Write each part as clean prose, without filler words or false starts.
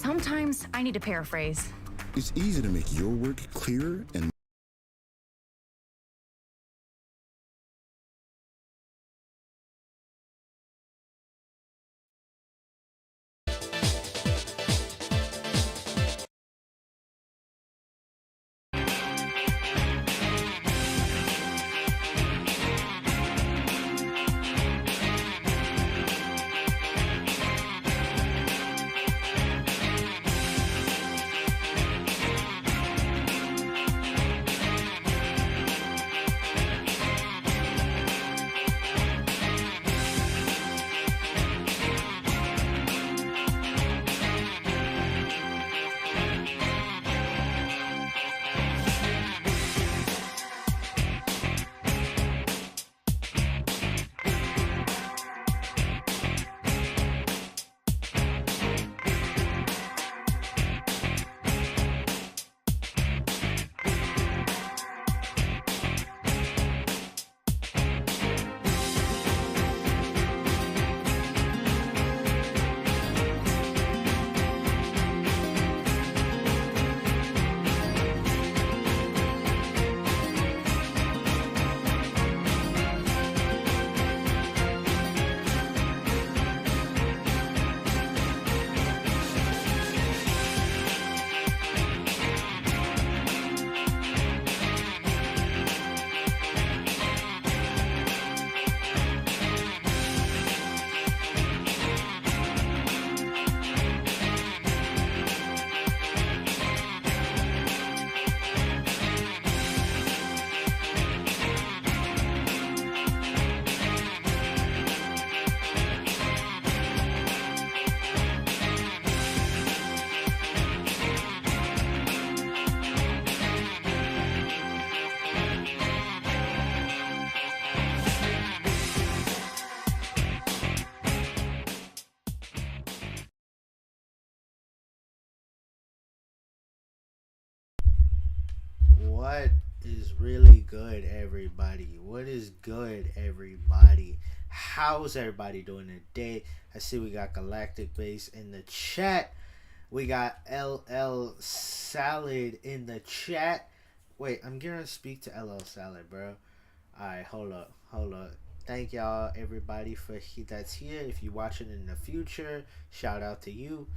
Sometimes I need to paraphrase. It's easy to make your work clearer and What is really good, everybody? What is good, everybody? How's everybody doing today? I see we got Galactic Base in the chat. We got LL Salad in the chat. Wait, I'm gonna speak to LL Salad, bro. Alright, hold up. Thank y'all, everybody, for that's here. If you're watching in the future, shout out to you.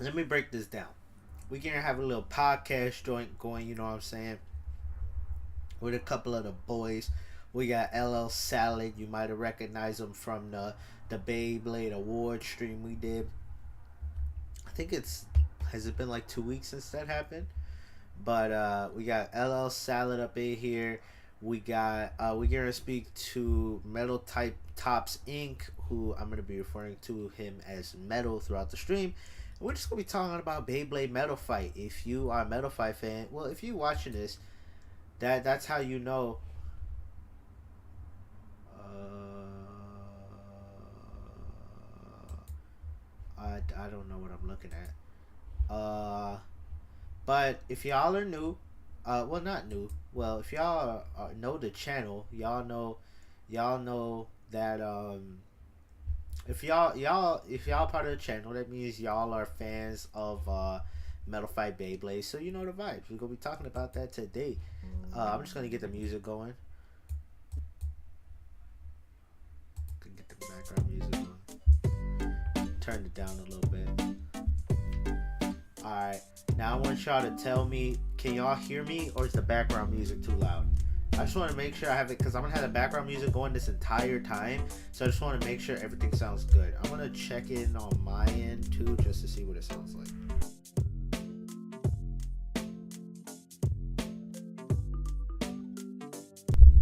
Let me break this down. We're gonna have a little podcast joint going, you know what I'm saying, with a couple of the boys. We got LL Salad. You might have recognized him from the Beyblade award stream we did. I think has it been like 2 weeks since that happened? But we got LL Salad up in here. We got we're gonna speak to Metal Type Tops Inc., who I'm gonna be referring to him as Metal throughout the stream. We're just gonna be talking about Beyblade Metal Fight. If you are a Metal Fight fan, well, if you're watching this, that's how you know. I don't know what I'm looking at. But if y'all are new, well, not new. Well, if y'all know the channel, y'all know that if y'all part of the channel, that means y'all are fans of Metal Fight Beyblade, so you know the vibes. We're gonna be talking about that today. I'm just gonna get the music going. Get the background music on. Turn it down a little bit. Alright, now I want y'all to tell me, can y'all hear me, or is the background music too loud? I just want to make sure I have it, because I'm going to have the background music going this entire time. So I just want to make sure everything sounds good. I'm going to check in on my end too, just to see what it sounds like.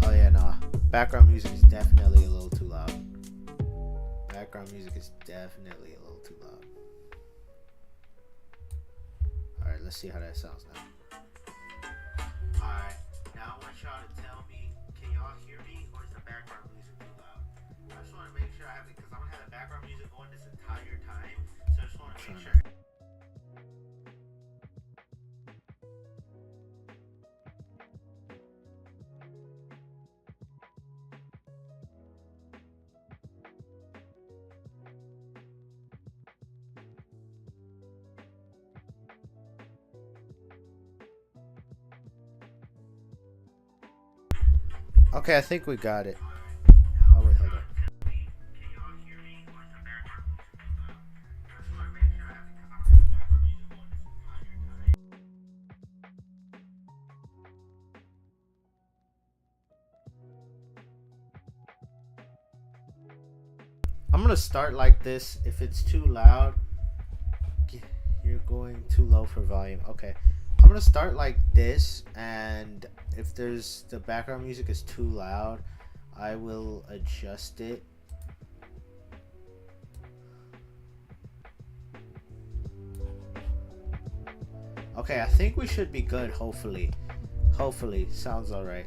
Oh yeah, no. Background music is definitely a little too loud. Background music is definitely a little too loud. Alright, let's see how that sounds now. Alright, now I want y'all to tell me, can y'all hear me, or is the background music too loud? I just want to make sure I have it, because I'm going to have the background music going this entire time. So I just want to make sure. Okay, I think we got it. Oh wait, hold on. I'm gonna start like this. If it's too loud, you're going too low for volume. Okay, I'm gonna start like this, and if there's the background music is too loud, I will adjust it. Okay, I think we should be good. Hopefully, sounds all right.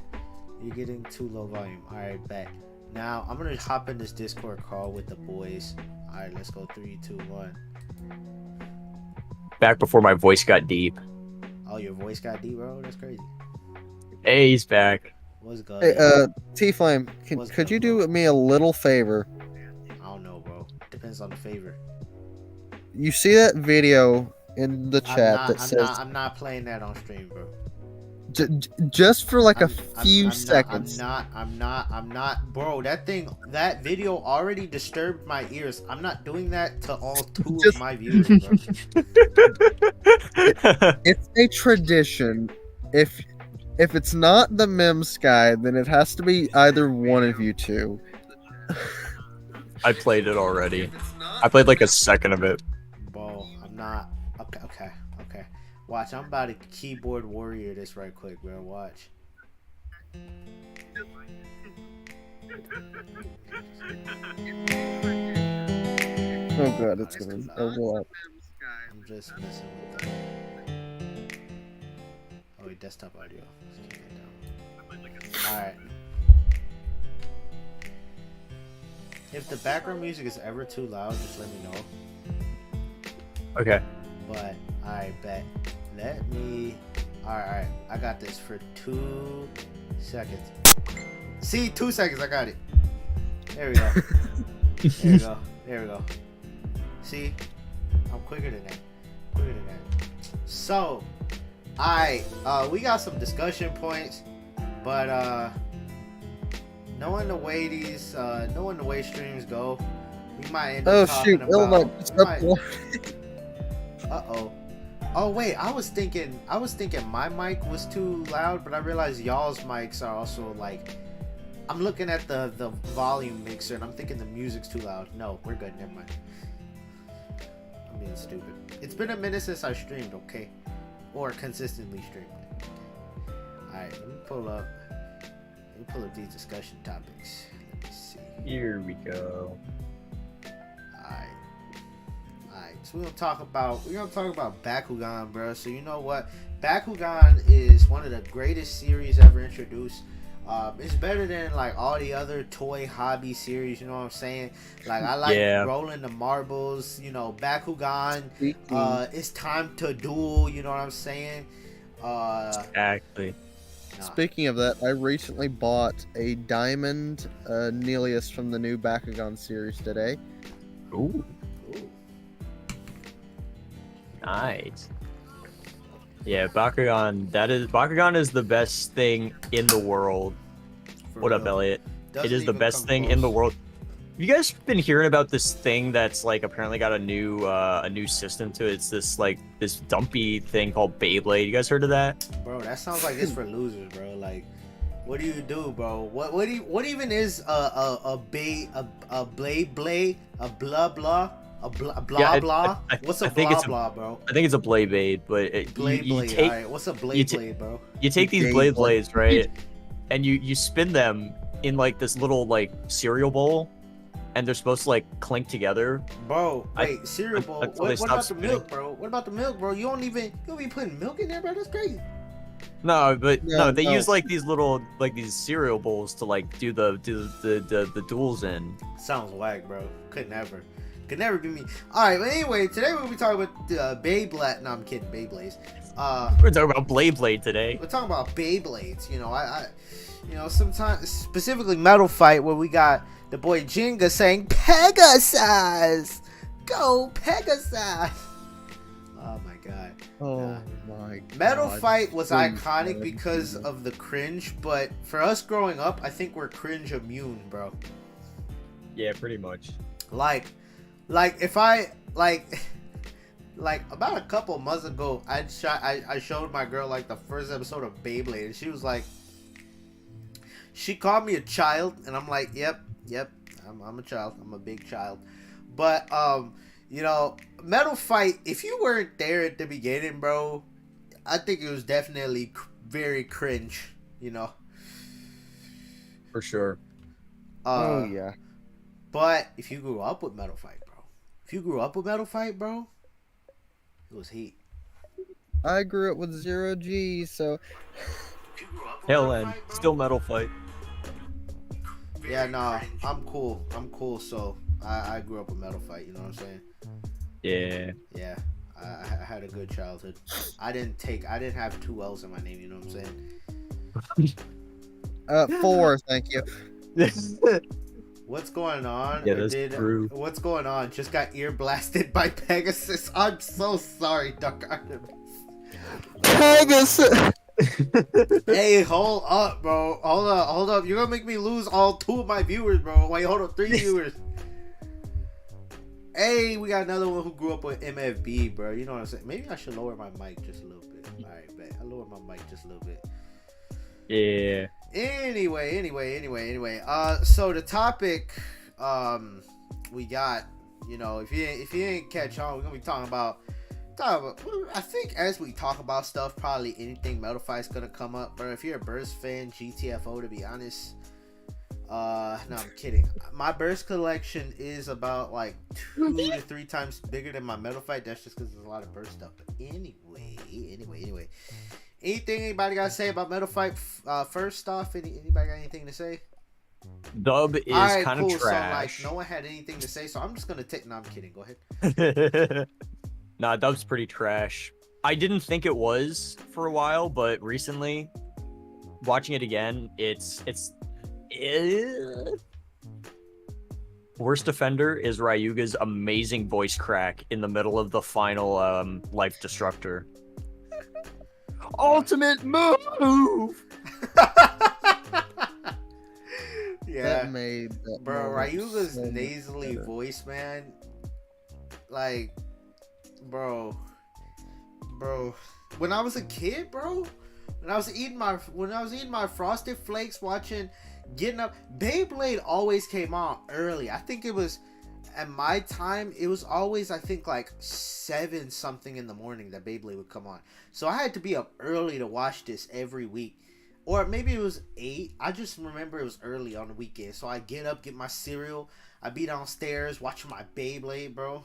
You're getting too low volume. All right, bet. Now I'm gonna hop in this Discord call with the boys. All right, let's go. 3, 2, 1. Back before my voice got deep. Oh, your voice got deep, bro. That's crazy. Hey, he's back. What's good? Hey, T-Flame, What's could good, you bro? do me a little favor? I don't know, bro. Depends on the favor. You see that video in the chat that says I'm not playing that on stream, bro. just for like a I'm few seconds. I'm not, bro. That video already disturbed my ears. I'm not doing that to all two of my viewers, bro. It's a tradition. If it's not the Mims guy, then it has to be either one of you two. I played it already. I played like a second of it. Bro, I'm not. Okay. Watch, I'm about to keyboard warrior this right quick, bro. Watch. Oh god, it's gonna overlap. I'm just messing with that. Oh, wait, desktop audio. Let's keep it down. Alright. If the background music is ever too loud, just let me know. Okay. But, I bet. Let me... Alright. I got this for 2 seconds. See? 2 seconds. I got it. There we go. There we go. See? I'm quicker than that. So, we got some discussion points, but knowing the way streams go, we might end up talking about. Oh wait, I was thinking my mic was too loud, but I realized y'all's mics are also like. I'm looking at the volume mixer and I'm thinking the music's too loud. No, we're good. Never mind. I'm being stupid. It's been a minute since I streamed, okay? Or consistently streamed. Alright, let me pull up these discussion topics. Let me see. Here we go. Alright, so we're gonna talk about Bakugan, bro. So you know what? Bakugan is one of the greatest series ever introduced. It's better than like all the other toy hobby series, you know what I'm saying? Like I like rolling the marbles, you know, Bakugan, it's time to duel, you know what I'm saying? Exactly. Speaking of that, I recently bought a diamond Nelius from the new Bakugan series today. Ooh. Nice. Yeah, Bakugan is the best thing in the world. What up, Elliot? It is the best thing in the world. Have you guys been hearing about this thing that's like apparently got a new system to it? It's this dumpy thing called Beyblade. You guys heard of that? Bro, that sounds like it's for losers, bro. Like, what do you do, bro? What even is a blade, a blah blah? A blah blah. What's a blah blah, bro? I think it's a blade, but blade. Alright, what's a blade, bro? You take these blades, right? And you spin them in like this little like cereal bowl, and they're supposed to like clink together. Bro, wait, cereal bowl. What about the milk, bro? What about the milk, bro? You don't be putting milk in there, bro. That's crazy. No, but no, they use like these little these cereal bowls to like do the duels in. Sounds whack, bro. Could never be me. Alright, but anyway, today we'll be talking about Beyblade. No, I'm kidding, Beyblades. We're talking about Beyblade today. We're talking about Beyblades. You know, sometimes, specifically Metal Fight, where we got the boy Jenga saying, Pegasus! Go, Pegasus! Oh my god. Oh my Metal god. Fight was Please, iconic man. because of the cringe, but for us growing up, I think we're cringe immune, bro. Yeah, pretty much. Like if I like about a couple months ago, I showed my girl like the first episode of Beyblade, and she was like, she called me a child, and I'm like, yep, I'm a child, I'm a big child, but you know, Metal Fight, if you weren't there at the beginning, bro, I think it was definitely very cringe, you know. For sure. Oh yeah. But if you grew up with Metal Fight, bro, it was heat. I grew up with 0G, so Hell end. Still Metal Fight. Yeah, nah, I'm cool. So I grew up with Metal Fight. You know what I'm saying? Yeah. Yeah, I had a good childhood. I didn't have 2 L's in my name. You know what I'm saying? 4, thank you. What's going on? Yeah, that's true. What's going on? Just got ear blasted by Pegasus. I'm so sorry, Dark Artemis. Pegasus. Hey, hold up, bro. Hold up. You're gonna make me lose all 2 of my viewers, bro. Wait, hold up, 3 viewers. Hey, we got another one who grew up with MFB, bro. You know what I'm saying? Maybe I should lower my mic just a little bit. All right, bet. I lower my mic just a little bit. Yeah. Anyway. So the topic, we got, you know, if you ain't catch on, we're gonna be talking about. I think as we talk about stuff, probably anything Metal Fight's gonna come up. But if you're a Burst fan, GTFO, to be honest. No, I'm kidding. My Burst collection is about like 2 to 3 times bigger than my Metal Fight. That's just because there's a lot of Burst stuff. But anyway. Anything anybody got to say about Metal Fight? First off, anybody got anything to say? Dub is Alright, kind cool. of trash. So like, no one had anything to say, so I'm just gonna take. No, I'm kidding. Go ahead. Nah, Dub's pretty trash. I didn't think it was for a while, but recently, watching it again, it's worst offender is Ryuga's amazing voice crack in the middle of the final Life Destructor. Ultimate move. Yeah, That made that bro. moment Ryuga's so much nasally better. voice, man. Like, bro. When I was a kid, bro. When I was eating my Frosted Flakes, getting up. Beyblade always came on early. I think it was at my time. It was always, I think, like 7 something in the morning that Beyblade would come on. So I had to be up early to watch this every week. Or maybe it was 8. I just remember it was early on the weekend. So I get up, get my cereal. I be downstairs watching my Beyblade, bro.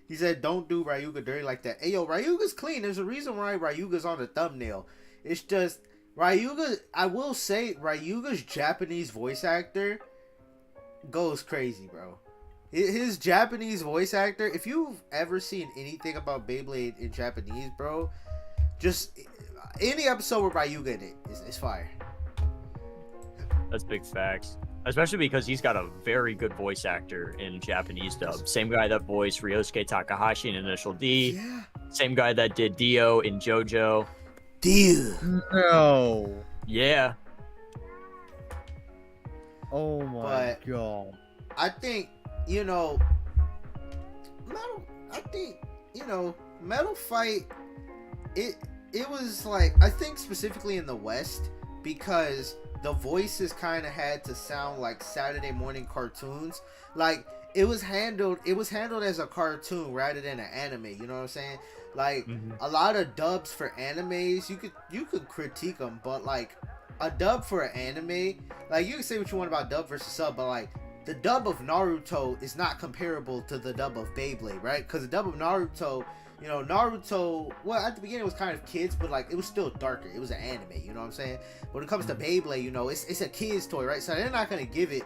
He said, don't do Ryuga dirty like that. Hey, yo, Ryuga's clean. There's a reason why Ryuga's on the thumbnail. It's just, Ryuga, I will say, Ryuga's Japanese voice actor goes crazy, bro. His Japanese voice actor, if you've ever seen anything about Beyblade in Japanese, bro, just any episode with Ryuga in it is fire. That's big facts. Especially because he's got a very good voice actor in Japanese dub. Same guy that voiced Ryosuke Takahashi in Initial D. Yeah. Same guy that did Dio in JoJo. Dio. No. Yeah. Oh my But god. I think, you know, Metal Fight, it was like, I think specifically in the West, because the voices kind of had to sound like Saturday morning cartoons. Like, it was handled as a cartoon rather than an anime, you know what I'm saying? Like, a lot of dubs for animes, you could critique them, but like a dub for an anime, like, you can say what you want about dub versus sub, but like the dub of Naruto is not comparable to the dub of Beyblade, right? Because the dub of Naruto, you know, well, at the beginning it was kind of kids, but like it was still darker. It was an anime, you know what I'm saying? When it comes to Beyblade, you know, it's a kid's toy, right? So they're not gonna give it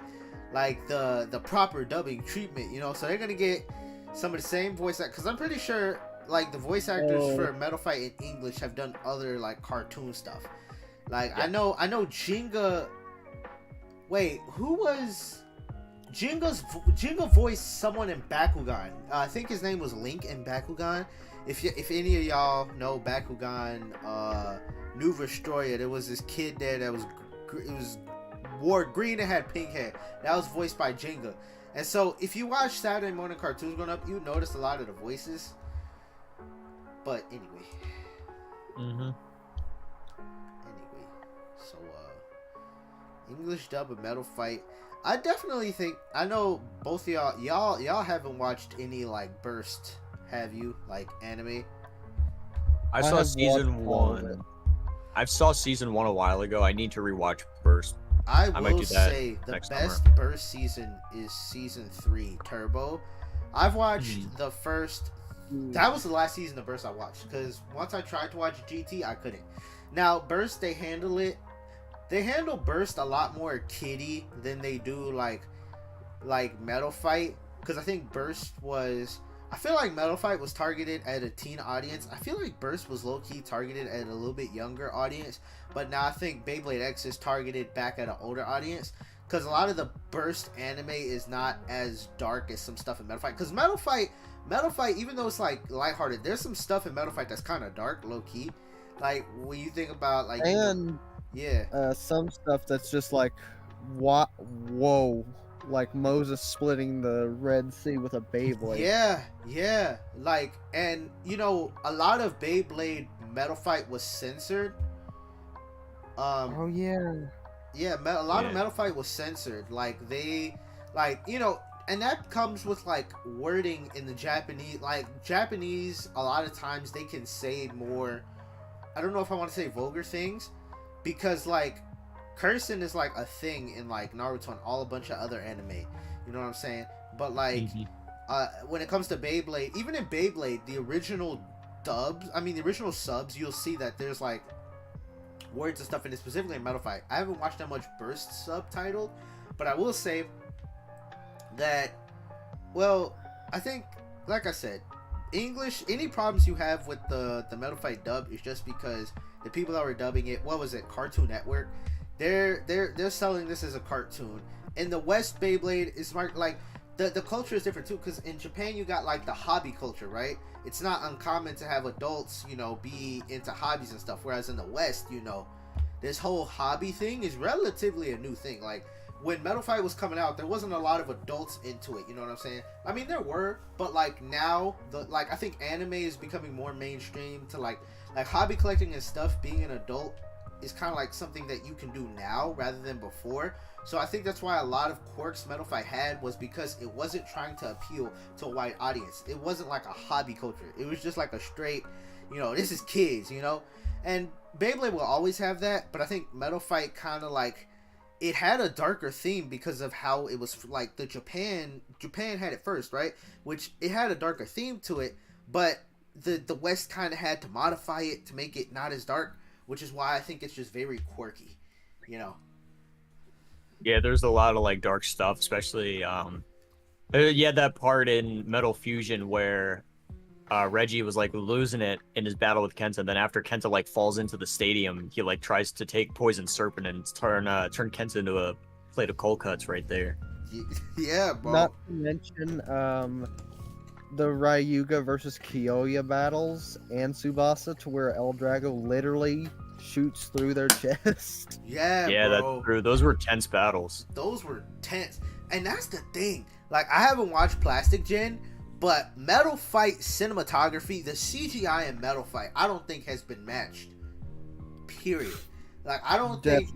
like the proper dubbing treatment, you know. So they're gonna get some of the same voice actors, because I'm pretty sure like the voice actors for Metal Fight in English have done other like cartoon stuff. Like, yeah. I know Jinga. Wait, who was Jinga voiced someone in Bakugan? I think his name was Link in Bakugan, if any of y'all know Bakugan, New Vestroya, there was this kid there that wore green and had pink hair. That was voiced by Jenga. And so if you watch Saturday morning cartoons growing up, you notice a lot of the voices. But anyway. Mm-hmm. So English dub of Metal Fight. I definitely think, I know both of y'all haven't watched any like Burst, have you? Like anime? I saw season 1. I saw season 1 a while ago. I need to rewatch Burst. I might will do that say the next best summer. Burst season is season 3, Turbo. I've watched the first. That was the last season of Burst I watched, because once I tried to watch GT, I couldn't. Now Burst, they handle Burst a lot more kiddie than they do like Metal Fight, because I think I feel like Metal Fight was targeted at a teen audience. I feel like Burst was low-key targeted at a little bit younger audience, but now I think Beyblade X is targeted back at an older audience, because a lot of the Burst anime is not as dark as some stuff in Metal Fight. Because Metal Fight, even though it's like lighthearted, there's some stuff in Metal Fight that's kind of dark, low-key. Like when you think about like, And some stuff that's just like, what? Whoa. Like Moses splitting the Red Sea with a Beyblade. Yeah. Like, and a lot of Beyblade Metal Fight was censored. Oh yeah. Yeah, a lot of Metal Fight was censored. Like and that comes with like wording in the Japanese. Like Japanese, a lot of times they can say more. I don't know if I want to say vulgar things, because like cursing is like a thing in like Naruto and a bunch of other anime. You know what I'm saying? But like, when it comes to Beyblade, even in Beyblade, the original subs, you'll see that there's like words and stuff in it, specifically in Metal Fight. I haven't watched that much Burst subtitled, but I will say that, well, I think, like I said, English, any problems you have with the Metal Fight dub is just because the people that were dubbing it, what was it, Cartoon Network, they're selling this as a cartoon. In the West, Beyblade is like the culture is different too, because in Japan you got like the hobby culture, right? It's not uncommon to have adults, be into hobbies and stuff, whereas in the West, this whole hobby thing is relatively a new thing. Like when Metal Fight was coming out, there wasn't a lot of adults into it, you know what I'm saying? I mean, there were, but like now, I think anime is becoming more mainstream to like hobby collecting and stuff. Being an adult is kind of like something that you can do now rather than before. So I think that's why a lot of quirks Metal Fight had, was because it wasn't trying to appeal to a wide audience. It wasn't like a hobby culture. It was just like a straight, this is kids, And Beyblade will always have that, but I think Metal Fight kind of like, it had a darker theme because of how it was like the Japan had it first, right? Which it had a darker theme to it, but the West kind of had to modify it to make it not as dark, which is why I think it's just very quirky, Yeah, there's a lot of like dark stuff, especially that part in Metal Fusion where Reggie was like losing it in his battle with Kenta, and then after Kenta like falls into the stadium, he like tries to take Poison Serpent and turn Kenta into a plate of cold cuts right there. Yeah, bro. Not to mention the Ryuga versus Kyoya battles and Tsubasa, to where El Drago literally shoots through their chest. Yeah, bro. That's true. Those were tense battles. Those were tense. And that's the thing. Like, I haven't watched Plastic Gen, but Metal Fight cinematography, the CGI in Metal Fight, I don't think has been matched. Period. Like, I don't think,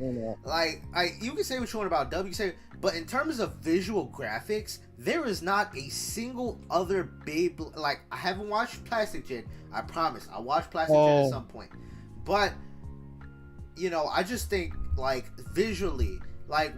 like, you can say what you want about dub, you can say, but in terms of visual graphics, there is not a single other Beyblade. Like, I haven't watched Plastic Gen. I promise. I'll watch Plastic Gen at some point. But, I just think, like, visually, like,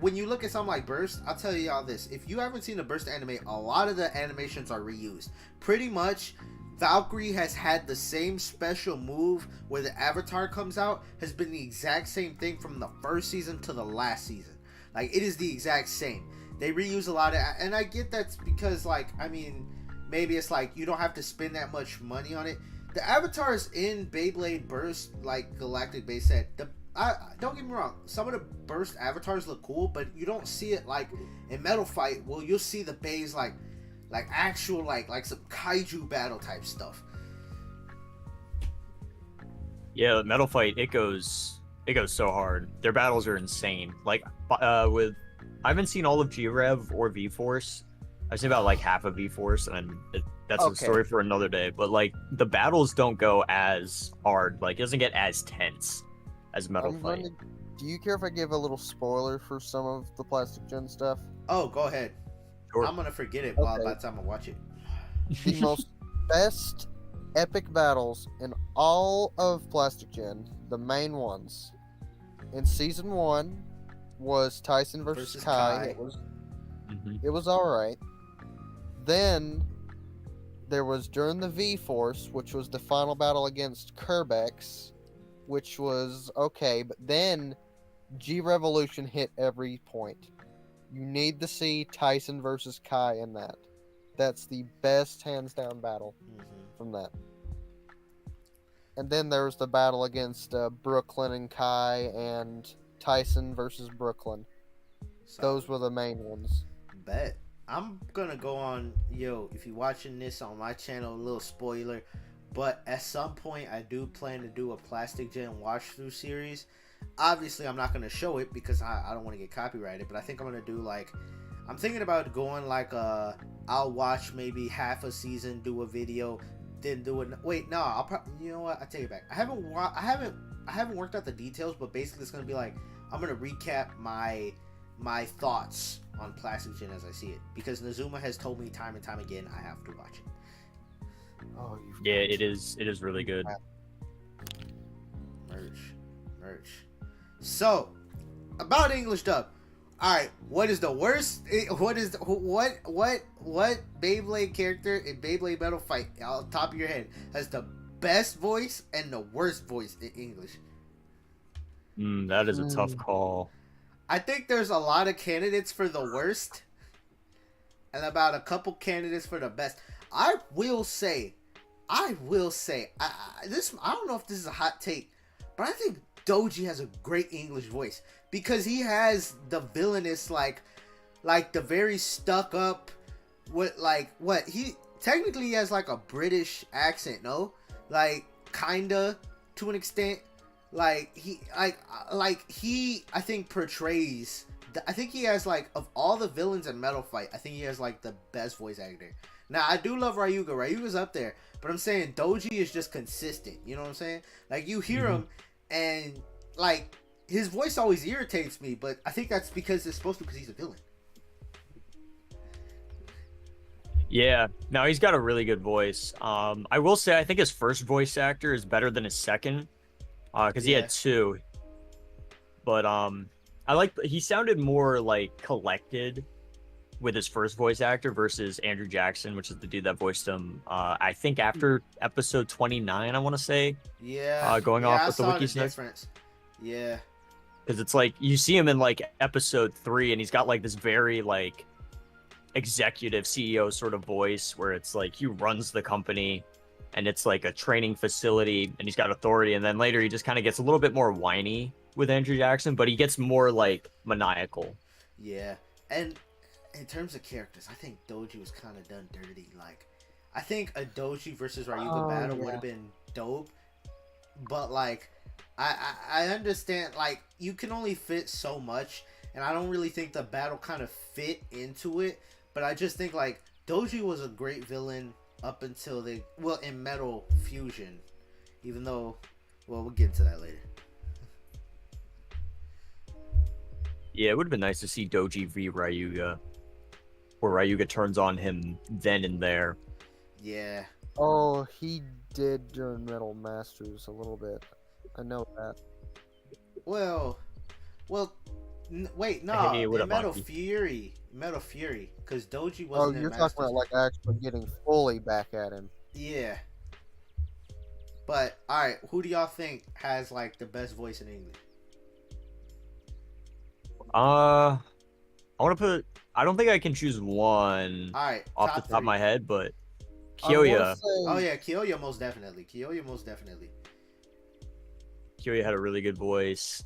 when you look at something like Burst, I'll tell y'all this. If you haven't seen the Burst anime, a lot of the animations are reused. Pretty much, Valkyrie has had the same special move where the avatar comes out, has been the exact same thing from the first season to the last season. Like, it is the exact same. They reuse a lot of, and I get that's because, like, I mean, maybe it's like you don't have to spend that much money on it. The avatars in Beyblade Burst, like Galactic Base said, don't get me wrong, some of the Burst avatars look cool, but you don't see it like in Metal Fight. Well, you'll see the bays like actual like some kaiju battle type stuff. Yeah, Metal Fight, it goes so hard. Their battles are insane. Like with I haven't seen all of G-Rev or V-Force. I've seen about like half of V-Force, and that's a Okay. story for another day. But like the battles don't go as hard. Like it doesn't get as tense as Metal Fight. Do you care if I give a little spoiler for some of the Plastic Gen stuff? Oh, go ahead. Sure. I'm gonna forget it Okay. by the time I watch it. The most best epic battles in all of Plastic Gen, the main ones, in season 1 was Tyson versus Kai. Mhm. It was alright. Then there was during the V-Force, which was the final battle against Kerbex, which was okay, but then G-Revolution hit every point. You need to see Tyson versus Kai in that. That's the best hands down battle from that. And then there was the battle against Brooklyn and Kai, and Tyson versus Brooklyn. Those were the main ones. Bet. I'm gonna go on, if you're watching this on my channel, a little spoiler, but at some point I do plan to do a Plastic Gen watch through series. Obviously I'm not gonna show it because I don't want to get copyrighted, but I think I'm gonna do like, I'm thinking about going like I'll watch maybe half a season, do a video, then do it. Wait, no, I'll probably, you know what? I take it back. I haven't worked out the details, but basically it's gonna be like I'm gonna recap my thoughts on Plastic Gen as I see it, because Nazuma has told me time and time again I have to watch it. Oh, Yeah, it is really good. Merch. So, about English dub. All right, what is the worst? What Beyblade character in Beyblade Metal Fight, off the top of your head, has the best voice and the worst voice in English? That is a tough call. I think there's a lot of candidates for the worst, and about a couple candidates for the best. I will say, I don't know if this is a hot take, but I think Doji has a great English voice because he has the villainous, like the very stuck up, he technically has like a British accent, no? Like kinda to an extent. Like he I think portrays. I think he has like, of all the villains in Metal Fight, I think he has like the best voice actor. Now I do love Ryuga. Ryuga's up there, but I'm saying Doji is just consistent. You know what I'm saying? Like you hear him, and like his voice always irritates me, but I think that's because it's supposed to, because he's a villain. Yeah, no, he's got a really good voice. I will say I think his first voice actor is better than his second. Because he had two, but he sounded more like collected with his first voice actor versus Andrew Jackson, which is the dude that voiced him. I think after episode 29, I want to say. Yeah. Going off with the wiki difference. Yeah. Because it's like you see him in like episode 3, and he's got like this very like executive CEO sort of voice where it's like he runs the company. And it's like a training facility, and he's got authority. And then later he just kind of gets a little bit more whiny with Andrew Jackson, but he gets more like maniacal. Yeah. And in terms of characters, I think Doji was kind of done dirty. Like, I think a Doji versus Ryuga battle would have been dope. But like, I understand, like, you can only fit so much. And I don't really think the battle kind of fit into it. But I just think like Doji was a great villain up until in Metal Fusion, even though, we'll get into that later. Yeah, it would have been nice to see Doji v Ryuga, where Ryuga turns on him then and there. Yeah. Oh, he did during Metal Masters a little bit. I know that. Well, wait, no, in Metal Fury, because Doji wasn't. Oh, you're talking about like actually getting fully back at him. Yeah. But all right, who do y'all think has like the best voice in English? I want to put. I don't think I can choose one. All right, off the top of my head, but Kyoya. Oh yeah, Kyoya most definitely. Kyoya had a really good voice.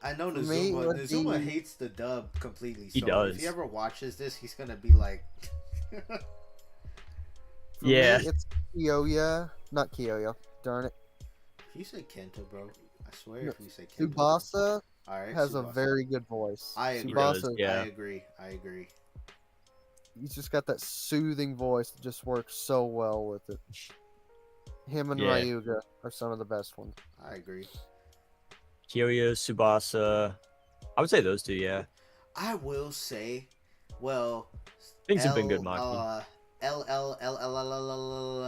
I know Nazuma hates the dub completely. So he does. If he ever watches this, he's gonna be like, For Yeah. me, it's Kyoya. Not Kyoya. Darn it. If you say Kenta, bro, I swear No, if you say Kenta. Tsubasa All right, has a Tsubasa. very good voice. I agree. Tsubasa, Yeah. I agree. he's just got that soothing voice that just works so well with it. Him and Yeah. Ryuga are some of the best ones. I agree. Kyoya, Tsubasa. I would say those two, yeah. I will say, well, Things have been good, Maki.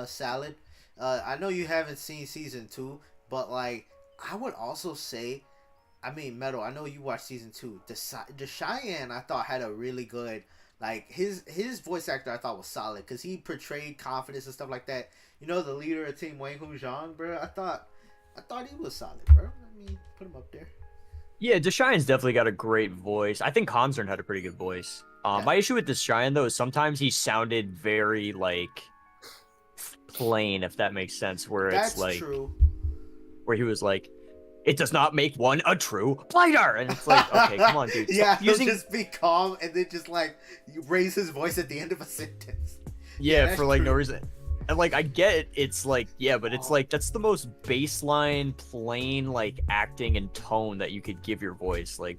Salad. I know you haven't seen season 2, but like I would also say, I mean, Metal. I know you watched season 2. The Cheyenne I thought had a really good, like his voice actor I thought was solid because he portrayed confidence and stuff like that. You know, the leader of Team Wang Hu Zhang, bro. I thought he was solid, bro. I mean, put him up there. Yeah, Deshien's definitely got a great voice. I think Comzern had a pretty good voice. My issue with Deshien, though, is sometimes he sounded very, like, plain, if that makes sense, where That's it's like... true. Where he was like, it does not make one a true blighter! And it's like, okay, come on, dude. Yeah, he'll just be calm and then just, like, you raise his voice at the end of a sentence. Yeah, for, like, true. no reason. And, like, I get it. It's like, yeah, but it's like, that's the most baseline, plain, like, acting and tone that you could give your voice. Like,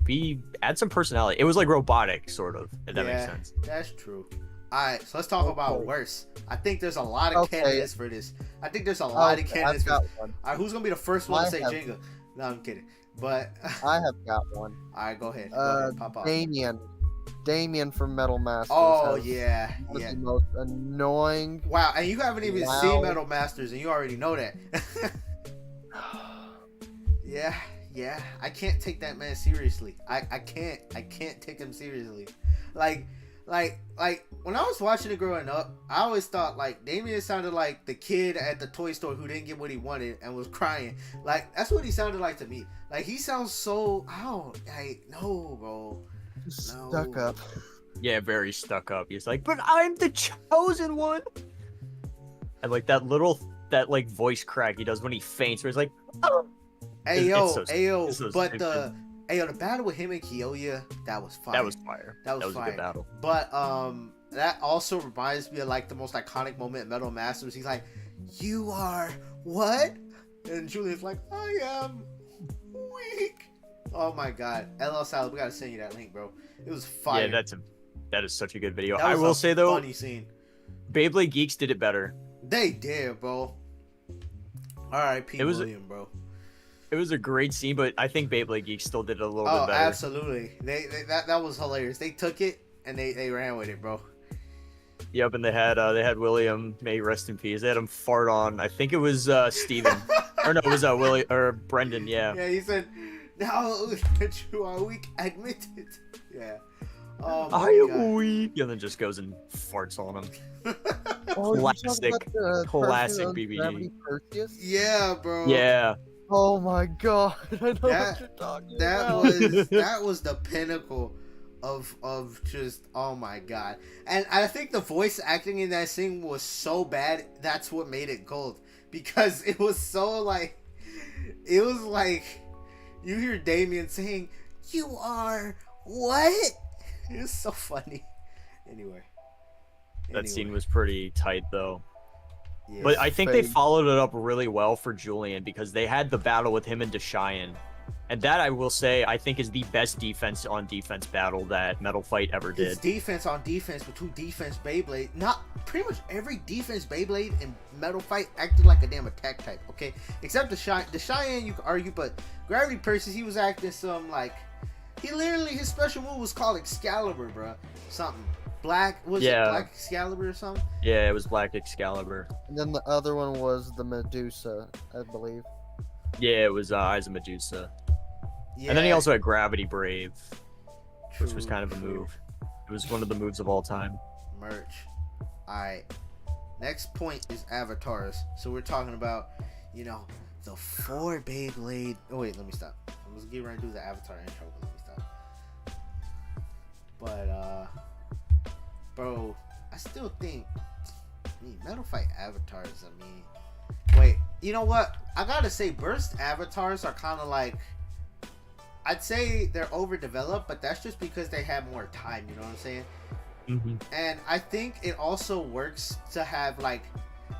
add some personality. It was, like, robotic, sort of, if that makes sense. That's true. Alright, so let's talk about worse. I think there's a lot of candidates for this. I think there's a lot of candidates for this. Alright, who's gonna be the first one to say Jenga? No, I'm kidding. But I have got one. Alright, go ahead. Go ahead. Pop off. Damien from Metal Masters. Oh yeah. The most annoying. Wow, and you haven't even seen Metal Masters and you already know that. Yeah. I can't take that man seriously. I can't take him seriously. Like when I was watching it growing up, I always thought like Damien sounded like the kid at the toy store who didn't get what he wanted and was crying. Like that's what he sounded like to me. Like he sounds so no, bro. No. Stuck up. Yeah, very stuck up. He's like, but I'm the chosen one. And like that like voice crack he does when he faints, where he's like, oh. The battle with him and Kyoya, that was fire. That was fire. That was fire. a good battle. But that also reminds me of like the most iconic moment in Metal Masters. He's like, "You are what?" And Julian's like, "I am weak." Oh my god, LL Salad, we gotta send you that link, bro. It was fire. Yeah, that is such a good video. I will say though, funny scene. Beyblade Geeks did it better. They did, bro. R.I.P. William, bro. It was a great scene, but I think Beyblade Geeks still did it a little bit better. Absolutely. That was hilarious. They took it and they ran with it, bro. Yep, and they had William, may rest in peace. They had him fart on. I think it was Steven. Or no, it was Willie or Brendan. Yeah. Yeah, he said, "Now that you are weak, admit it." Yeah. Oh my I am God. weak, and then just goes and farts on him. Classic BBG. Yeah, bro. Yeah. Oh my god! I know what you're talking about. That was the pinnacle of just, oh my god. And I think the voice acting in that scene was so bad. That's what made it gold, because it was so like, it was like you hear Damien saying, "You are what?" It was so funny. Anyway. That scene was pretty tight though. Yeah. But I think they followed it up really well for Julian, because they had the battle with him and Deshian. And that, I will say, I think is the best defense on defense battle that Metal Fight ever did. It's defense on defense with two defense Beyblade. Not pretty much every defense Beyblade in Metal Fight acted like a damn attack type, okay? Except the Cheyenne, you could argue, but Gravity Purses, he was acting some like, he literally, his special move was called Excalibur, bro. Something. Black, it Black Excalibur or something? Yeah, it was Black Excalibur. And then the other one was the Medusa, I believe. Yeah, it was Eyes of Medusa. Yeah. And then he also had Gravity Brave, which was True, kind of a move. It was one of the moves of all time. Merch. Alright. Next point is avatars. So we're talking about, you know, the 4 Beyblade. Oh wait, let me stop. I'm just getting ready to do the avatar intro, but let me stop. But bro, I still think Metal Fight avatars, wait, you know what? I gotta say, burst avatars are kind of like, I'd say they're overdeveloped, but that's just because they have more time, you know what I'm saying? Mm-hmm. And I think it also works to have like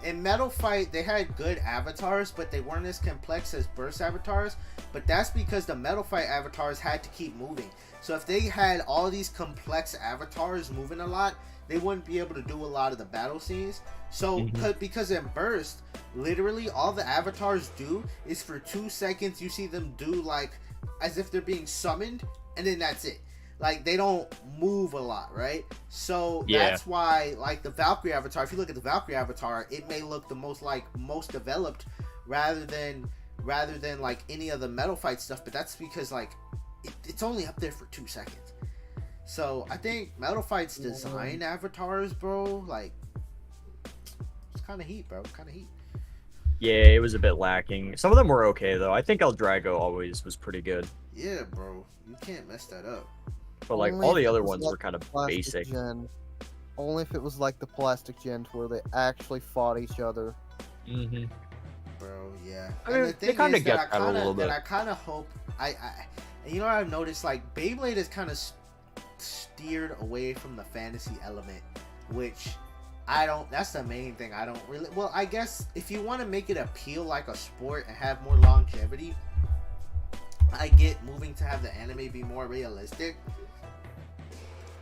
in Metal Fight, they had good avatars, but they weren't as complex as Burst avatars. But that's because the Metal Fight avatars had to keep moving. So if they had all these complex avatars moving a lot, they wouldn't be able to do a lot of the battle scenes. So because in Burst, literally all the avatars do is for 2 seconds you see them do like as if they're being summoned, and then that's it. Like, they don't move a lot, right? So that's why, like, the Valkyrie avatar, if you look at the Valkyrie avatar, it may look the most developed rather than like any of the Metal Fight stuff, but that's because like it's only up there for 2 seconds. So I think Metal Fight's design avatars, bro, like, it's kind of heat, bro. Kind of heat. Yeah, it was a bit lacking. Some of them were okay though. I think El Drago always was pretty good. Yeah, bro. You can't mess that up. But like all the other ones were kind of basic. Only if it was like the plastic gens where they actually fought each other. Bro, yeah. I mean, they kind of get that a little bit. And I kind of hope you know what I've noticed, like Beyblade is kind of steered away from the fantasy element, which that's the main thing I don't really. Well, I guess if you want to make it appeal like a sport and have more longevity, I get moving to have the anime be more realistic.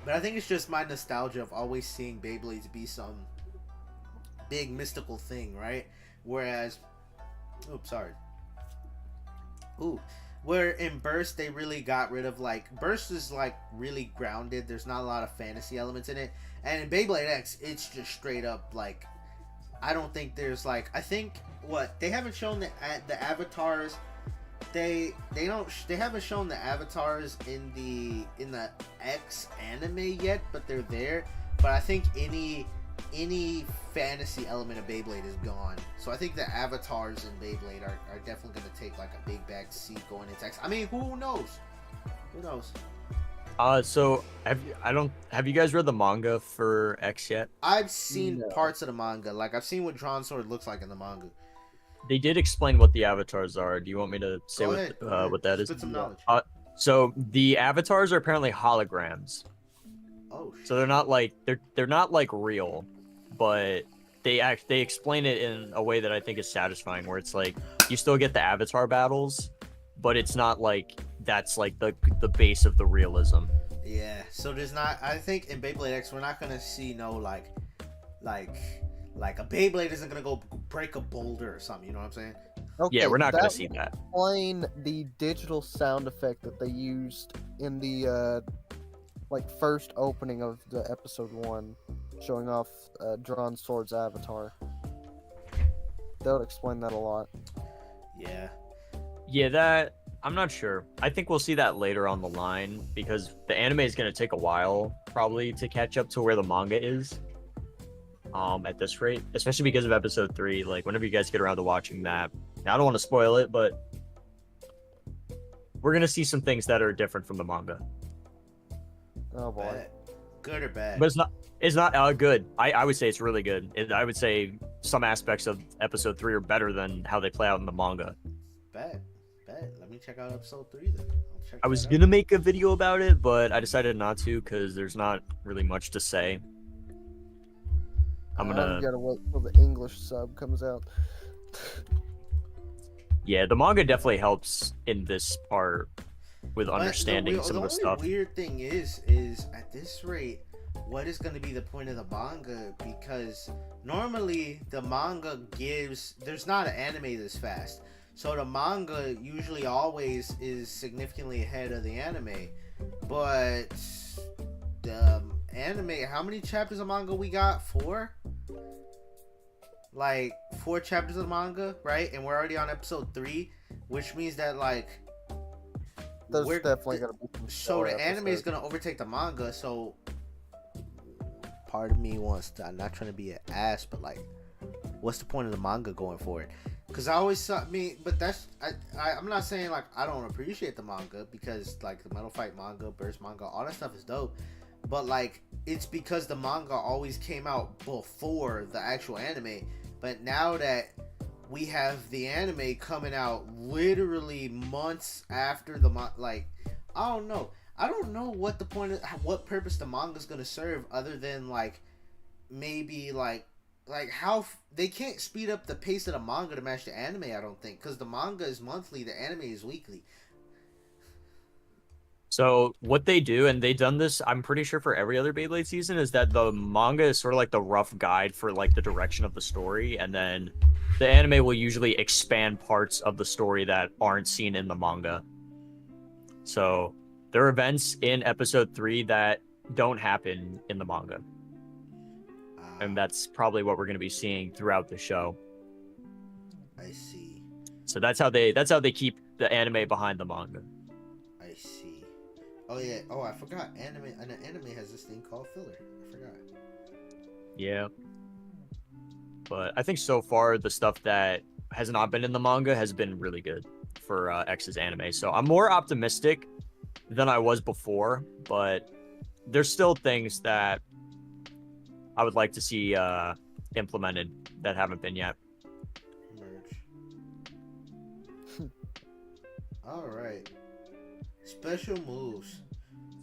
But I think it's just my nostalgia of always seeing Beyblades be some big mystical thing, right? Whereas, where in Burst they really got rid of, like, Burst is like really grounded. There's not a lot of fantasy elements in it. And in Beyblade X, it's just straight up like, I don't think there's like, I think what they haven't shown the avatars. They haven't shown the avatars in the X anime yet, but they're there. But I think any fantasy element of Beyblade is gone. So I think the avatars in Beyblade are definitely going to take like a big back seat going into X. I mean, who knows? Who knows? So have you guys read the manga for X yet? I've seen parts of the manga. Like, I've seen what Drawn Sword looks like in the manga. They did explain what the avatars are. Do you want me to say Go ahead. what that is? Spit some knowledge. So the avatars are apparently holograms. Oh shit. So they're not like real, but they explain it in a way that I think is satisfying, where it's like you still get the avatar battles, but it's not like that's like the base of the realism. Yeah. So there's not. I think in Beyblade X we're not gonna see no like a Beyblade isn't gonna go break a boulder or something. You know what I'm saying? Okay, yeah, we're not gonna see that. Explain the digital sound effect that they used in the like first opening of the episode 1, showing off Drawn Sword's avatar. That would explain that a lot. Yeah. Yeah, that I'm not sure. I think we'll see that later on the line, because the anime is gonna take a while probably to catch up to where the manga is. At this rate, especially because of episode 3, like whenever you guys get around to watching that, I don't want to spoil it, but we're gonna see some things that are different from the manga. Oh boy. Bad. Good or bad? But it's not good. I would say it's really good. I would say some aspects of episode 3 are better than how they play out in the manga. Bad. Let me check out episode 3 then. I was gonna make a video about it, but I decided not to because there's not really much to say. I'm gotta wait till the English sub comes out. Yeah, the manga definitely helps in this part with understanding some of the stuff. The weird thing is at this rate, what is going to be the point of the manga? Because normally the manga there's not an anime this fast, so the manga usually always is significantly ahead of the anime. But the anime, how many chapters of manga we got? 4? Like 4 chapters of the manga, right? And we're already on episode 3, which means that like there's definitely gonna be so the anime is gonna overtake the manga. So part of me wants to, I'm not trying to be an ass, but like, what's the point of the manga going forward? Because I always saw but that's I'm not saying like I don't appreciate the manga, because like the Metal Fight manga, Burst manga, all that stuff is dope. But like, it's because the manga always came out before the actual anime. But now that we have the anime coming out literally months after the like, I don't know what the point of, what purpose the manga is gonna serve, other than like maybe like like how they can't speed up the pace of the manga to match the anime. I don't think, because the manga is monthly, the anime is weekly. So what they do, and they've done this, I'm pretty sure for every other Beyblade season, is that the manga is sort of like the rough guide for like the direction of the story, and then the anime will usually expand parts of the story that aren't seen in the manga. So there are events in episode 3 that don't happen in the manga. And that's probably what we're going to be seeing throughout the show. I see. So that's how they keep the anime behind the manga. I see. Oh yeah. Oh, I forgot. Anime has this thing called filler. I forgot. Yeah. But I think so far the stuff that has not been in the manga has been really good for X's anime. So I'm more optimistic than I was before, but there's still things that I would like to see implemented that haven't been yet. Merge. All right. Special moves.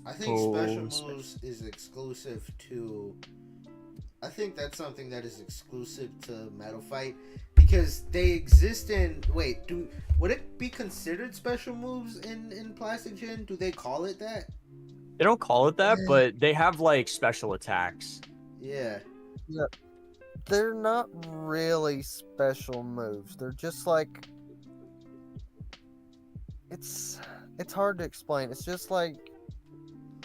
I think special moves is exclusive to. I think that's something that is exclusive to Metal Fight because they exist in. Wait, would it be considered special moves in Plastic Gen? Do they call it that? They don't call it that, but they have like special attacks. Yeah. Yeah. They're not really special moves. They're just like it's hard to explain. It's just like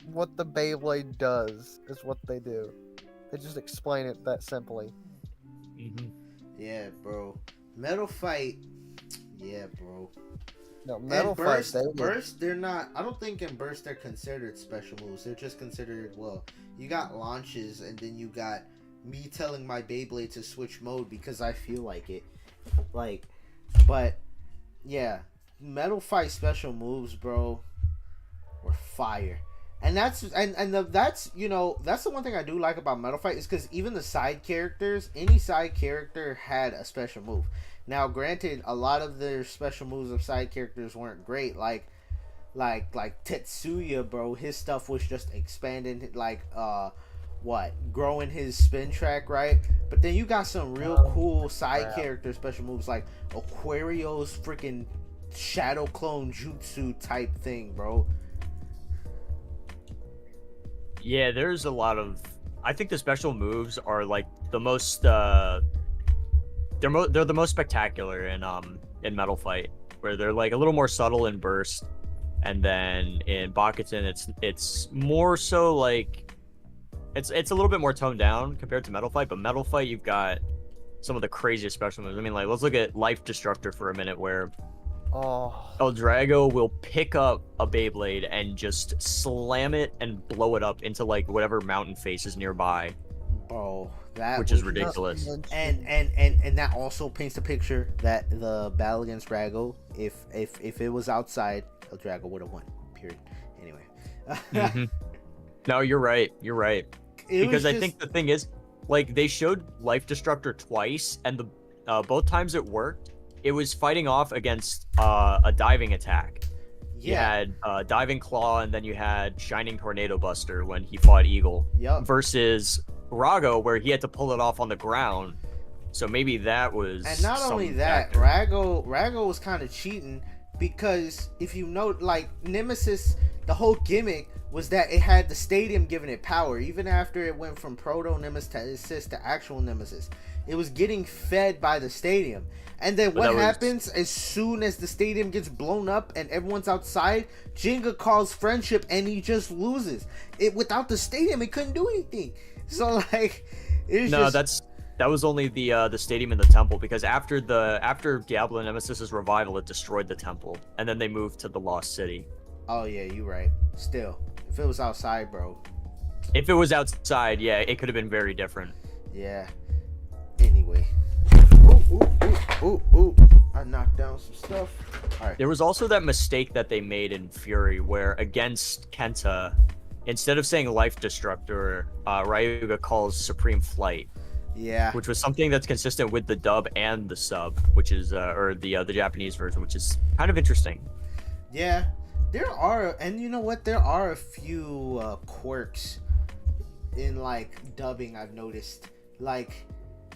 what the Beyblade does is what they do. They just explain it that simply. Mm-hmm. Yeah, bro. Metal Fight. Yeah, bro. No, Metal Fight. Burst, they're not. I don't think in Burst they're considered special moves. They're just considered, well, you got launches, and then you got me telling my Beyblade to switch mode because I feel like it. Like, but yeah, Metal Fight special moves, bro, were fire. And that's that's the one thing I do like about Metal Fight is because even the side characters, any side character had a special move. Now, granted, a lot of their special moves of side characters weren't great. Like Tetsuya, bro, his stuff was just expanding, growing his spin track, right? But then you got some real cool side character special moves like Aquario's freaking shadow clone jutsu type thing, bro. Yeah, there's a lot of. I think the special moves are like the most. They're the most spectacular in Metal Fight, where they're like a little more subtle in Burst, and then in Bakugan it's more so like it's a little bit more toned down compared to Metal Fight. But Metal Fight, you've got some of the craziest special moves. I mean, like let's look at Life Destructor for a minute, where El Drago will pick up a Beyblade and just slam it and blow it up into like whatever mountain face is nearby. Bro, which is ridiculous. And that also paints the picture that the battle against Drago, if it was outside, El Drago would have won. Period. Anyway. Mm-hmm. No, you're right. Because I think the thing is, like, they showed Life Destructor twice, and the both times it worked. It was fighting off against a diving attack. Yeah. You had Diving Claw, and then you had Shining Tornado Buster when he fought Eagle. Yep. Versus Rago, where he had to pull it off on the ground. So maybe that was. And not only that, Rago was kind of cheating because if you note, like Nemesis, the whole gimmick was that it had the stadium giving it power. Even after it went from Proto Nemesis to actual Nemesis, it was getting fed by the stadium. And then what happens as soon as the stadium gets blown up and everyone's outside? Jenga calls friendship and he just loses. It without the stadium, it couldn't do anything. So like, that was only the stadium and the temple, because after Diablo Nemesis's revival, it destroyed the temple, and then they moved to the Lost City. Oh yeah, you're right. Still, if it was outside, bro. If it was outside, yeah, it could have been very different. Yeah. Anyway. Ooh. I knocked down some stuff. All right. There was also that mistake that they made in Fury, where against Kenta, instead of saying Life Destructor, Ryuga calls Supreme Flight. Yeah. Which was something that's consistent with the dub and the sub, which is or the Japanese version, which is kind of interesting. Yeah. There are, and you know what? There are a few quirks in like dubbing I've noticed. Like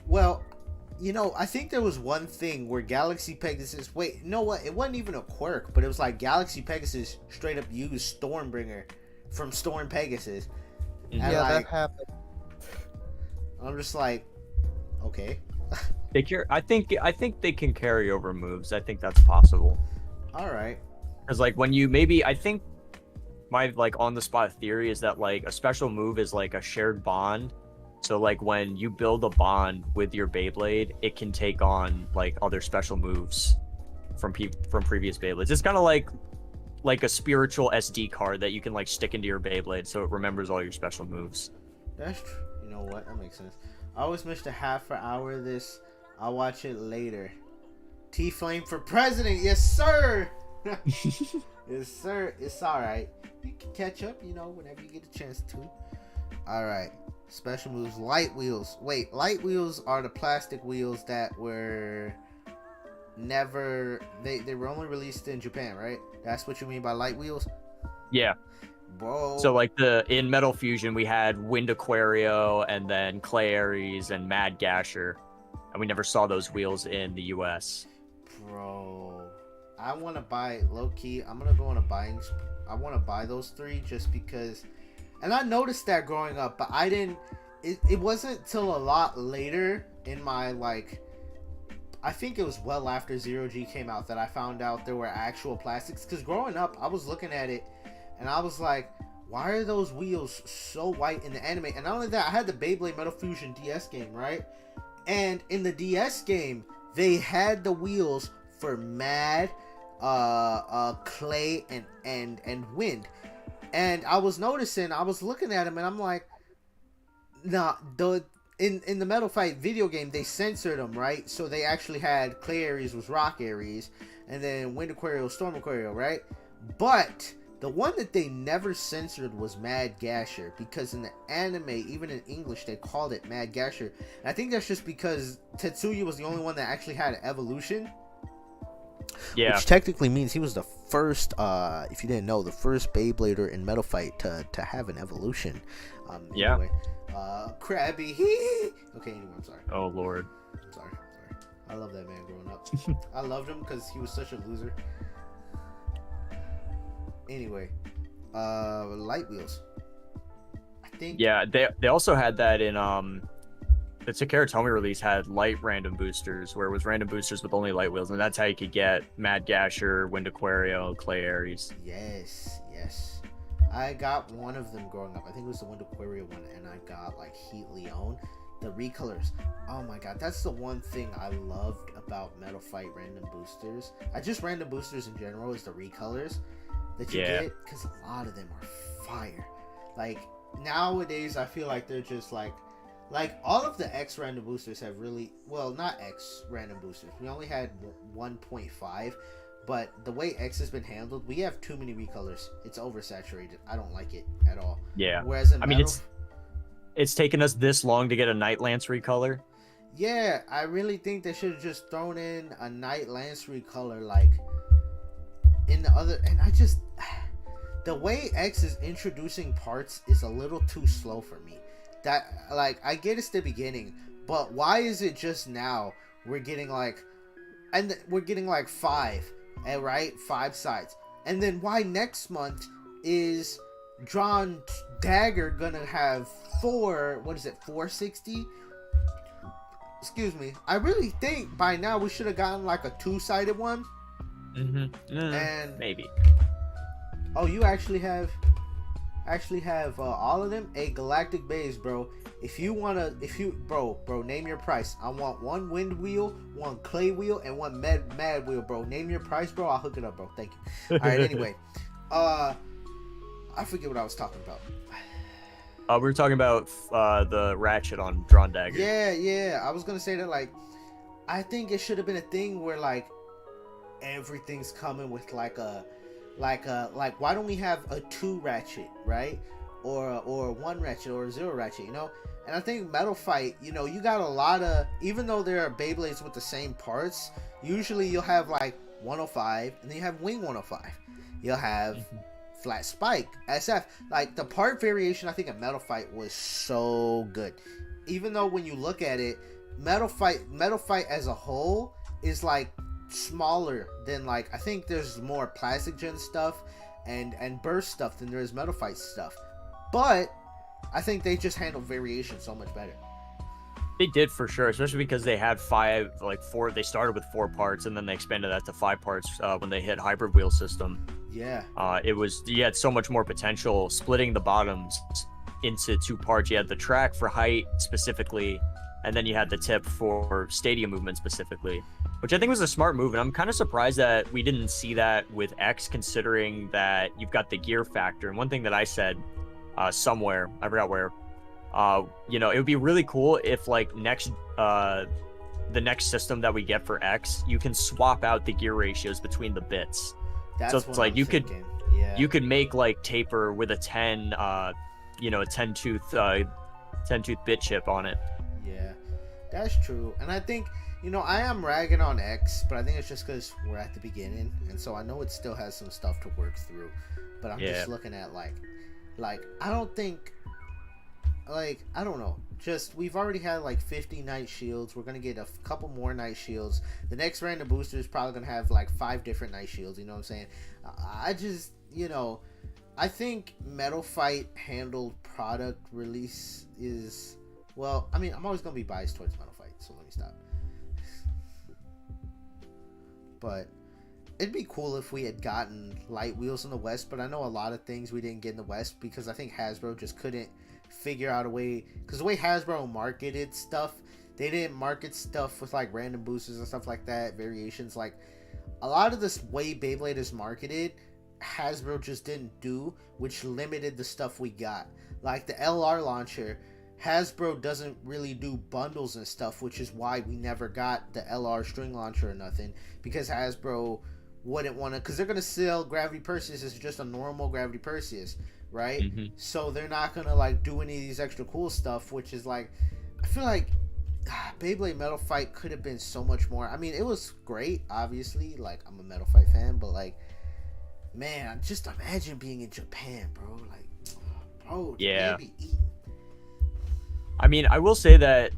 Well, I think there was one thing where Galaxy Pegasus. Wait, you know what? It wasn't even a quirk, but it was like Galaxy Pegasus straight up used Stormbringer from Storm Pegasus. And Yeah, like, that happened. I'm just like, okay. I think they can carry over moves. I think that's possible. All right. Because like I think my like on the spot theory is that like a special move is like a shared bond. So like when you build a bond with your Beyblade, it can take on like other special moves from previous Beyblades. It's kind of like a spiritual SD card that you can like stick into your Beyblade so it remembers all your special moves. That's true. You know what? That makes sense. I always missed a half an hour of this. I'll watch it later. T-Flame for president. Yes, sir. Yes, sir. It's all right. You can catch up, whenever you get a chance to. All right. Special moves. Light wheels. Wait, light wheels are the plastic wheels that were never... They were only released in Japan, right? That's what you mean by light wheels? Yeah. Bro. So like in Metal Fusion we had Wind Aquario and then Clay Aries and Mad Gasher, and we never saw those wheels in the US. Bro, I want to buy low-key. I'm gonna go on a buying. I want to buy those 3 just because. And I noticed that growing up, but I didn't. It wasn't till a lot later in my like. I think it was well after Zero G came out that I found out there were actual plastics. Because growing up, I was looking at it, and I was like, why are those wheels so white in the anime? And not only that, I had the Beyblade Metal Fusion DS game, right? And in the DS game, they had the wheels for Mad, Clay, and Wind. And I was noticing, I was looking at them, and I'm like, nah, in the Metal Fight video game, they censored them, right? So they actually had Clay Aries was Rock Aries, and then Wind Aquario, Storm Aquario, right? But the one that they never censored was Mad Gasher, because in the anime, even in English, they called it Mad Gasher. And I think that's just because Tetsuya was the only one that actually had an evolution. Yeah. Which technically means he was the first, if you didn't know, the first Beyblader in Metal Fight to have an evolution. Yeah. Anyway, Krabby. Okay, anyway, I'm sorry. Oh, Lord. Sorry. I love that man growing up. I loved him because he was such a loser. Anyway, light wheels. I think. Yeah, they also had that in the Takara Tomy release had light random boosters, where it was random boosters with only light wheels, and that's how you could get Mad Gasher, Wind Aquario, Clay Aries. Yes. I got one of them growing up. I think it was the Wind Aquario one, and I got like Heat Leon, the recolors. Oh my god, that's the one thing I loved about Metal Fight random boosters. Just random boosters in general is the recolors that you get, because a lot of them are fire. Like nowadays, I feel like they're just like all of the X random boosters have really, well, not X random boosters. We only had 1.5, but the way X has been handled, we have too many recolors. It's oversaturated. I don't like it at all. Yeah. Whereas in it's taken us this long to get a Night Lance recolor. Yeah, I really think they should have just thrown in a Night Lance recolor like in the other, and I just, the way X is introducing parts is a little too slow for me. That, like, I get it's the beginning, but why is it just now we're getting like, and we're getting like 5, right? 5 sides, and then why next month is Drawn Dagger gonna have 460? Excuse me. I really think by now we should have gotten like a 2-sided one. And maybe. Oh, you actually have all of them. A Galactic Base, bro. Bro, name your price. I want 1 wind wheel, 1 clay wheel, and 1 mad wheel, bro. Name your price, bro. I'll hook it up, bro. Thank you. All right. Anyway, I forget what I was talking about. We were talking about the ratchet on Drawn Dagger. Yeah. I was gonna say that, like, I think it should have been a thing where like everything's coming with like why don't we have a 2 ratchet, right? Or 1 ratchet or 0 ratchet, you know? And I think Metal Fight, you know, you got a lot of, even though there are Beyblades with the same parts, usually you'll have like 105 and then you have Wing 105. You'll have Flat Spike, SF. Like the part variation I think in Metal Fight was so good. Even though when you look at it, Metal Fight as a whole is like smaller than like I think there's more Plastic Gen stuff and Burst stuff than there is Metal Fight stuff. But I think they just handle variation so much better. They did for sure, especially because they had four. They started with 4 parts and then they expanded that to 5 parts when they hit hybrid wheel system. Yeah. You had so much more potential splitting the bottoms into 2 parts. You had the track for height specifically, and then you had the tip for stadium movement specifically, which I think was a smart move. And I'm kind of surprised that we didn't see that with X, considering that you've got the gear factor. And one thing that I said somewhere, I forgot where, it would be really cool if like the next system that we get for X, you can swap out the gear ratios between the bits. That's so it's like you could make like taper with a 10 10 tooth bit chip on it. Yeah, that's true. And I think I am ragging on X, but I think it's just because we're at the beginning, and so I know it still has some stuff to work through. But I'm just looking at like I don't think. Like, I don't know. Just, we've already had like 50 night shields. We're going to get a couple more night shields. The next random booster is probably going to have like 5 different night shields. You know what I'm saying? I just, I think Metal Fight handled product release is, well, I mean, I'm always going to be biased towards Metal Fight, so let me stop. But it'd be cool if we had gotten light wheels in the West, but I know a lot of things we didn't get in the West because I think Hasbro just couldn't figure out a way, because the way Hasbro marketed stuff, they didn't market stuff with like random boosters and stuff like that, variations. Like a lot of this way Beyblade is marketed, Hasbro just didn't do, which limited the stuff we got. Like the LR launcher, Hasbro doesn't really do bundles and stuff, which is why we never got the LR string launcher or nothing, because Hasbro wouldn't want to, because they're going to sell Gravity Perseus as just a normal Gravity Perseus, right? Mm-hmm. So they're not going to like do any of these extra cool stuff, which is like, I feel like Beyblade Metal Fight could have been so much more. I mean, it was great, obviously, like I'm a Metal Fight fan, but like, man, just imagine being in Japan, bro. Like, bro, yeah. Be eating. I mean, I will say that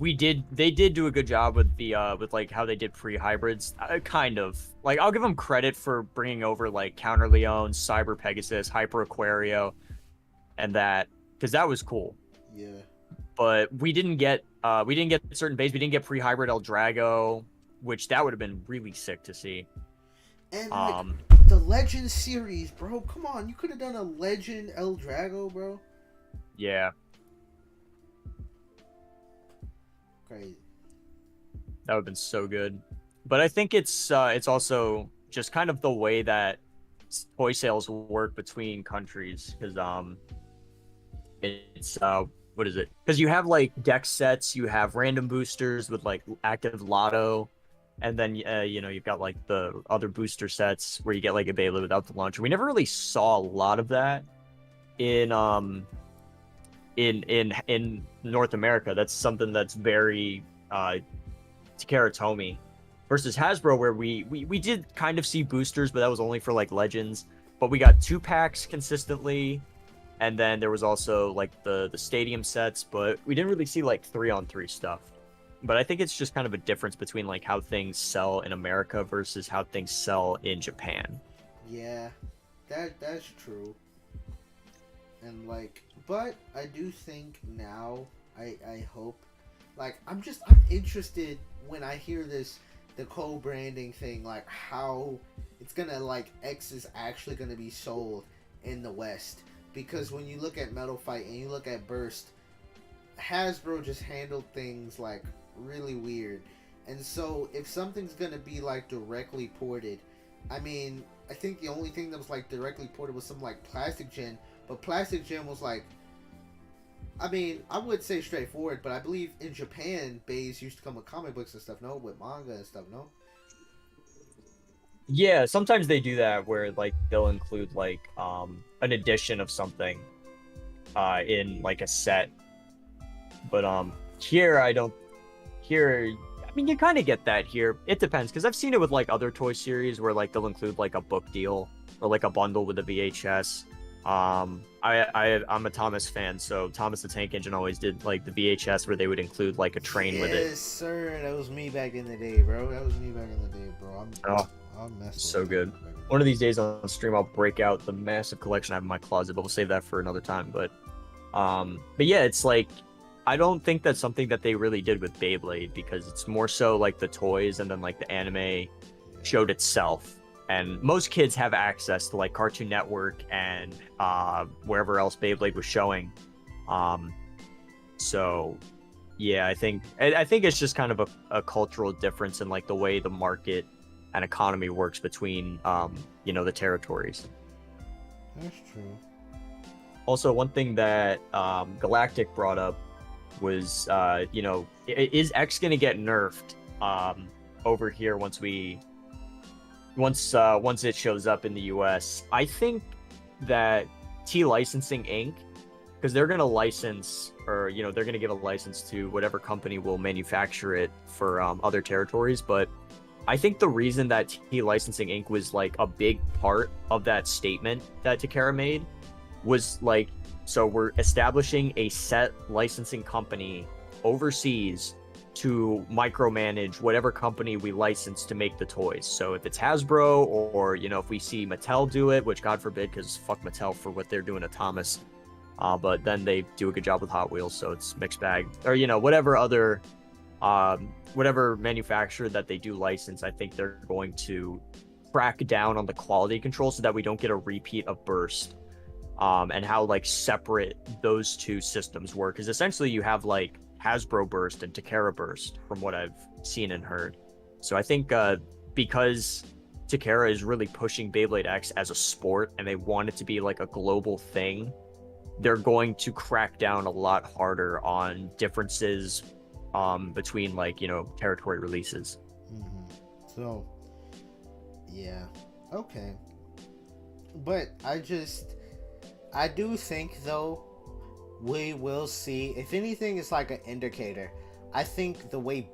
they did do a good job with the with like how they did pre-hybrids, kind of. Like, I'll give them credit for bringing over like Counter Leon, Cyber Pegasus, Hyper Aquario, and that, because that was cool. Yeah. But we didn't get certain bays. We didn't get pre-hybrid El Drago, which that would have been really sick to see. And like, the Legend series, bro. Come on, you could have done a Legend El Drago, bro. Yeah. Crazy. That would have been so good. But I think it's also just kind of the way that toy sales work between countries, because it's what is it? Because you have like deck sets, you have random boosters with like active lotto, and then you've got like the other booster sets where you get like a Beyblade without the launcher. We never really saw a lot of that in North America. That's something that's very Takara Tomy versus Hasbro, where we did kind of see boosters, but that was only for like Legends. But we got 2 packs consistently, and then there was also like the stadium sets, but we didn't really see like 3-on-3 stuff. But I think it's just kind of a difference between like how things sell in America versus how things sell in Japan. Yeah, that's true. And like, but I do think now, I hope, like, I'm interested when I hear this, the co-branding thing, like how it's gonna, like, X is actually gonna be sold in the West. Because when you look at Metal Fight and you look at Burst, Hasbro just handled things like really weird. And so if something's gonna be like directly ported, I mean, I think the only thing that was like directly ported was some like Plastic Gen, but Plastic Gen was like, I mean, I would say straightforward, but I believe in Japan, bays used to come with comic books and stuff, no? With manga and stuff, no? Yeah, sometimes they do that where like they'll include like an edition of something in like a set. But here I mean, you kind of get that here. It depends, because I've seen it with like other toy series where like they'll include like a book deal or like a bundle with a VHS. I'm a Thomas fan, so Thomas the Tank Engine always did like the VHS where they would include like a train with it. Yes, sir. That was me back in the day, bro. I'm messing. So good. One of these days on stream, I'll break out the massive collection I have in my closet, but we'll save that for another time. But yeah, it's like I don't think that's something that they really did with Beyblade because it's more so like the toys and then like the anime showed itself. And most kids have access to like Cartoon Network and wherever else Beyblade was showing. So yeah, I think it's just kind of a cultural difference in like the way the market and economy works between the territories. That's true. Also, one thing that Galactic brought up was is X gonna get nerfed over here once it shows up in the US? I think that T Licensing Inc., because they're going to license or they're going to give a license to whatever company will manufacture it for other territories. But I think the reason that T Licensing Inc. was like a big part of that statement that Takara made was like, so we're establishing a set licensing company overseas to micromanage whatever company we license to make the toys. So if it's Hasbro or if we see Mattel do it, which God forbid, because fuck Mattel for what they're doing to Thomas, but then they do a good job with Hot Wheels, so it's mixed bag. Or whatever other whatever manufacturer that they do license, I think they're going to crack down on the quality control so that we don't get a repeat of Burst, and how like separate those two systems work. Because essentially you have like Hasbro Burst and Takara Burst from what I've seen and heard. So I think because Takara is really pushing Beyblade X as a sport and they want it to be like a global thing, they're going to crack down a lot harder on differences between like territory releases. So yeah, okay, but I do think though we will see, if anything, it's like an indicator. I think the way,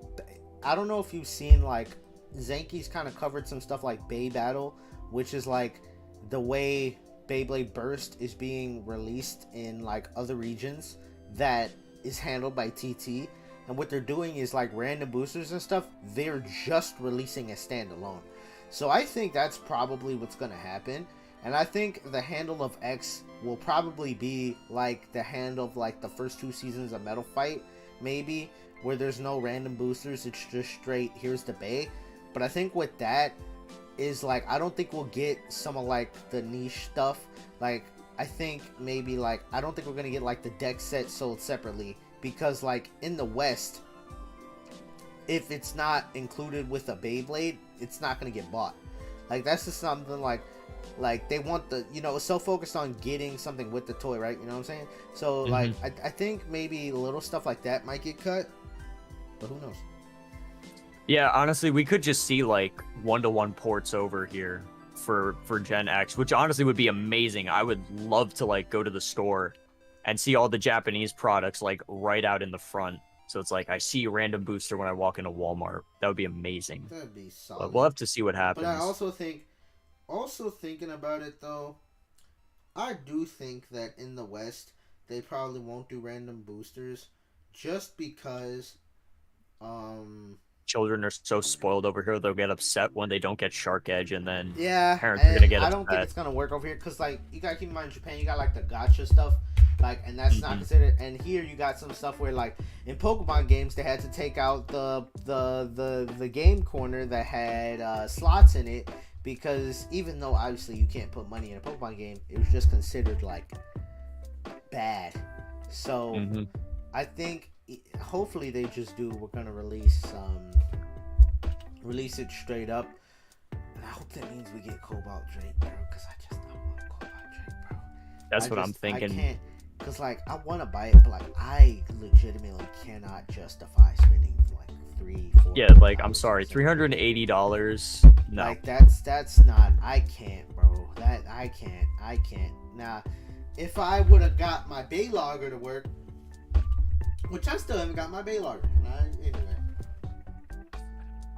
I don't know if you've seen like Zanky's kind of covered some stuff like Bay Battle, which is like the way Beyblade Burst is being released in like other regions that is handled by TT. And what they're doing is like random boosters and stuff, they're just releasing a standalone. So I think that's probably what's going to happen. And I think the handle of X will probably be like the handle of like the first 2 seasons of Metal Fight, maybe, where there's no random boosters, it's just straight, here's the Bay. But I think with that is like, I don't think we'll get some of like the niche stuff. Like, I think maybe like, I don't think we're going to get like the deck set sold separately, because like in the West, if it's not included with a Beyblade, it's not going to get bought. Like, that's just something like they want the, it's so focused on getting something with the toy, right? You know what I'm saying? So like, I think maybe little stuff like that might get cut, but who knows? Yeah, honestly, we could just see like 1-to-1 ports over here for Gen X, which honestly would be amazing. I would love to like go to the store and see all the Japanese products like right out in the front. So it's like I see a random booster when I walk into Walmart. That would be amazing. That'd be solid. But we'll have to see what happens. But I also think, thinking about it though, I do think that in the West they probably won't do random boosters, just because children are so spoiled over here, they'll get upset when they don't get Shark Edge, and then parents are gonna get upset. I don't think it's gonna work over here, because like, you gotta keep in mind, in Japan you got like the gacha stuff, like, and that's not considered. And here you got some stuff where like in Pokemon games they had to take out the game corner that had slots in it, because even though obviously you can't put money in a Pokemon game, it was just considered like bad. So I think hopefully they just do, we're gonna release it straight up, and I hope that means we get Cobalt Drake, bro, because I want Cobalt Drake, bro. That's what I'm thinking. I can't, because like I want to buy it, but like I legitimately cannot justify spending like $300-$400. Yeah, like, I'm sorry, $380. No, like that's not, I can't, bro. That I can't. Now, if I would have got my Baylogger to work, which I still haven't got my Baylogger. Anyway.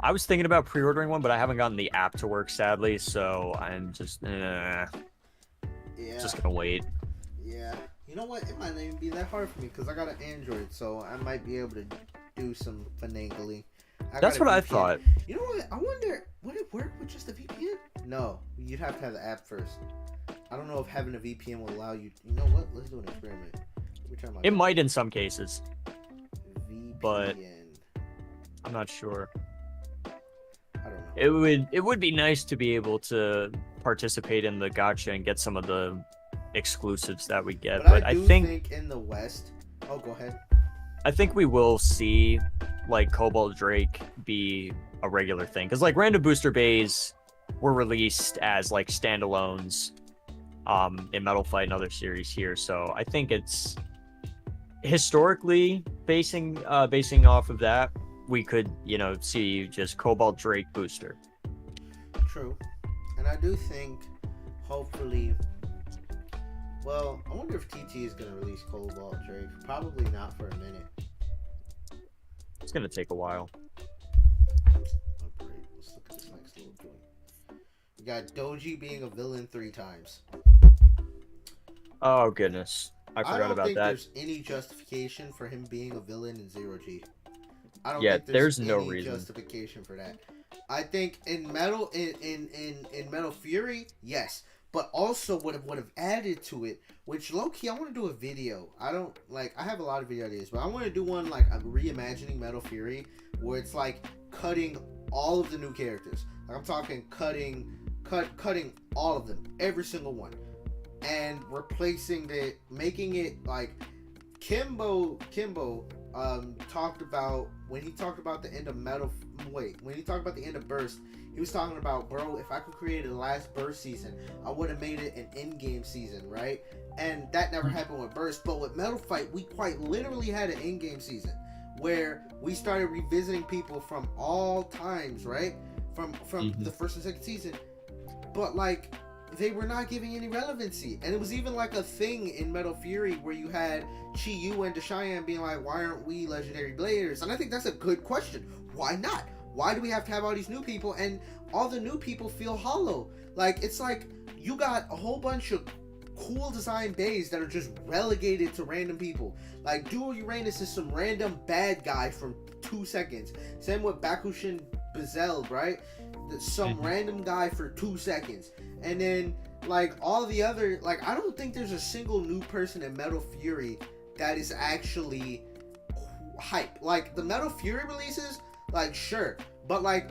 I was thinking about pre-ordering one, but I haven't gotten the app to work, sadly, so I'm just Yeah, Yeah. Just gonna wait. Yeah. You know what? It might not even be that hard for me because I got an Android, so I might be able to do some finagling. That's what I thought. You know what? I wonder, would it work with just a VPN? No, you'd have to have the app first. I don't know if having a VPN will allow you. You know what? Let's do an experiment. Let me try my. It might in some cases, VPN. but I'm not sure. I don't know. It would be nice to be able to participate in the gacha and get some of the exclusives that we get, but I I do think in the West. Oh, go ahead. I think we will see like Cobalt Drake be a regular thing because like random booster bays were released as like standalones in Metal Fight and other series here, so I think it's historically basing off of that, we could, you know, see just Cobalt Drake booster. True. And I do think hopefully, well, I wonder if TT is going to release Cobalt Drake. Probably not for a minute. It's gonna take a while. Oh, great. Let's look at this next little joint. We got Doji being a villain 3 times. Oh goodness, I forgot about that. I don't think there's any justification for him being a villain in Zero G. I don't Yeah, think there's no any reason. justification for that. I think in Metal Metal Fury, yes, but also would have added to it, which low key I want to do a video. I have a lot of video ideas, but I want to do one like I'm reimagining Metal Fury, where it's like cutting all of the new characters. Like I'm talking cutting all of them, every single one, and replacing it, making it like Kimbo talked about when he talked about the end of when he talked about the end of Burst, he was talking about, bro, if I could create a last Burst season, I would have made it an in-game season, right? And that never happened with Burst, but with Metal Fight, we quite literally had an in-game season where we started revisiting people from all times, right? From the first and second season, but like they were not giving any relevancy. And it was even like a thing in Metal Fury where you had Chi-Yu and Cheyenne being like, why aren't we legendary bladers? And I think that's a good question. Why not? Why do we have to have all these new people and all the new people feel hollow? Like, it's like you got a whole bunch of cool design bays that are just relegated to random people. Like, Dual Uranus is some random bad guy from 2 seconds. Same with Bakushin Bezel, right? Some random guy for 2 seconds. And then, like, all the other, like, I don't think there's a single new person in Metal Fury that is actually hype. Like, the Metal Fury releases, like, sure. But, like,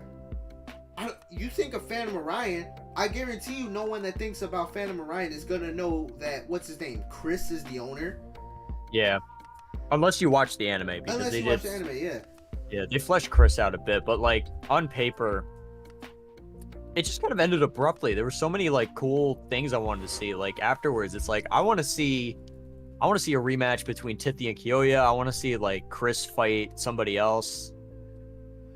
you think of Phantom Orion, I guarantee you no one that thinks about Phantom Orion is gonna know that, what's his name, Chris is the owner. Yeah. Unless you watch the anime. Because Unless you watch the anime, yeah. Yeah, they fleshed Chris out a bit, but, like, on paper, it just kind of ended abruptly. There were so many like cool things I wanted to see. Like afterwards, it's like I want to see a rematch between Tithi and Kyoya. I want to see like Chris fight somebody else.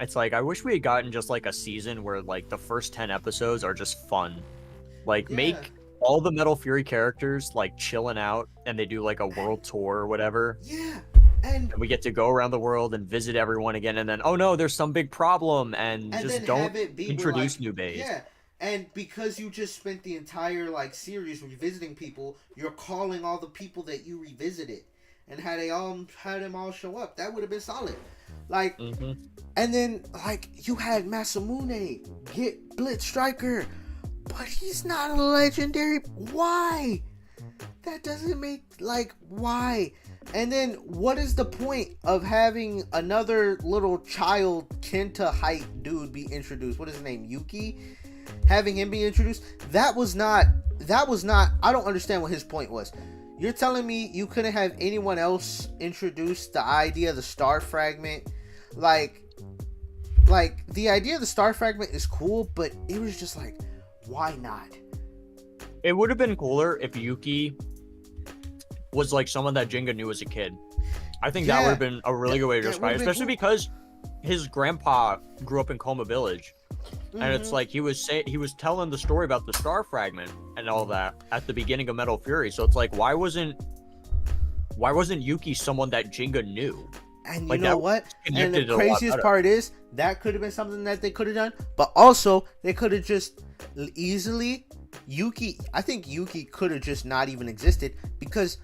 It's like I wish we had gotten just like a season where like the first 10 episodes are just fun. Like make all the Metal Fury characters like chilling out and they do like a world tour or whatever. Yeah. And we get to go around the world and visit everyone again, and then, oh no, there's some big problem, and just don't introduce like, new bays. Yeah, and because you just spent the entire like series revisiting people, you're calling all the people that you revisited, and had them all show up. That would have been solid. Like, and then like you had Masamune get Blitz Striker, but he's not a legendary. Why? That doesn't make like why? And then, what is the point of having another little child Kenta height dude be introduced? What is his name? Yuki? Having him be introduced? That was not, I don't understand what his point was. You're telling me you couldn't have anyone else introduce the idea of the star fragment? Like, the idea of the star fragment is cool, but it was just like, why not? It would have been cooler if Yuki was like someone that Jinga knew as a kid. I think that would have been a really good way to describe it, especially because his grandpa grew up in Coma Village, and it's like he was telling the story about the star fragment and all that at the beginning of Metal Fury. So it's like, why wasn't Yuki someone that Jinga knew? And you like, know what? And the craziest part is that could have been something that they could have done, but also they could have just easily I think Yuki could have just not even existed, because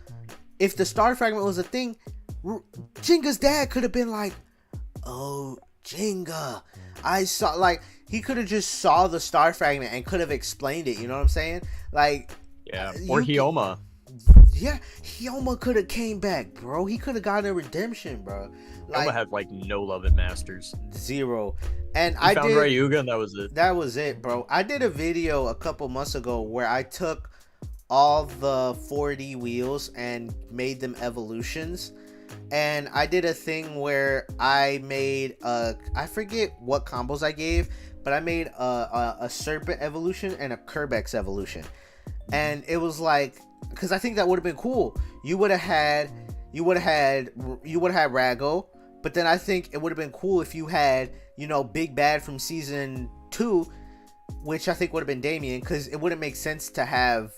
if the star fragment was a thing, Jenga's dad could have been like, oh, Jenga, I saw, like, he could have just saw the star fragment and could have explained it, you know what I'm saying? Like, yeah, or Hyoma. Yeah, Hyoma could have came back, bro. He could have gotten a redemption, bro. Like, Hyoma had like no love in Masters. Zero. And I found Ryuga, and that was it. That was it, bro. I did a video a couple months ago where I took all the 4D wheels and made them evolutions. And I did a thing where I made I forget what combos I gave, but I made a Serpent evolution and a Kerbex evolution. And it was like, because I think that would have been cool. You would have had Rago, but then I think it would have been cool if you had, you know, Big Bad from season 2, which I think would have been Damien, because it wouldn't make sense to have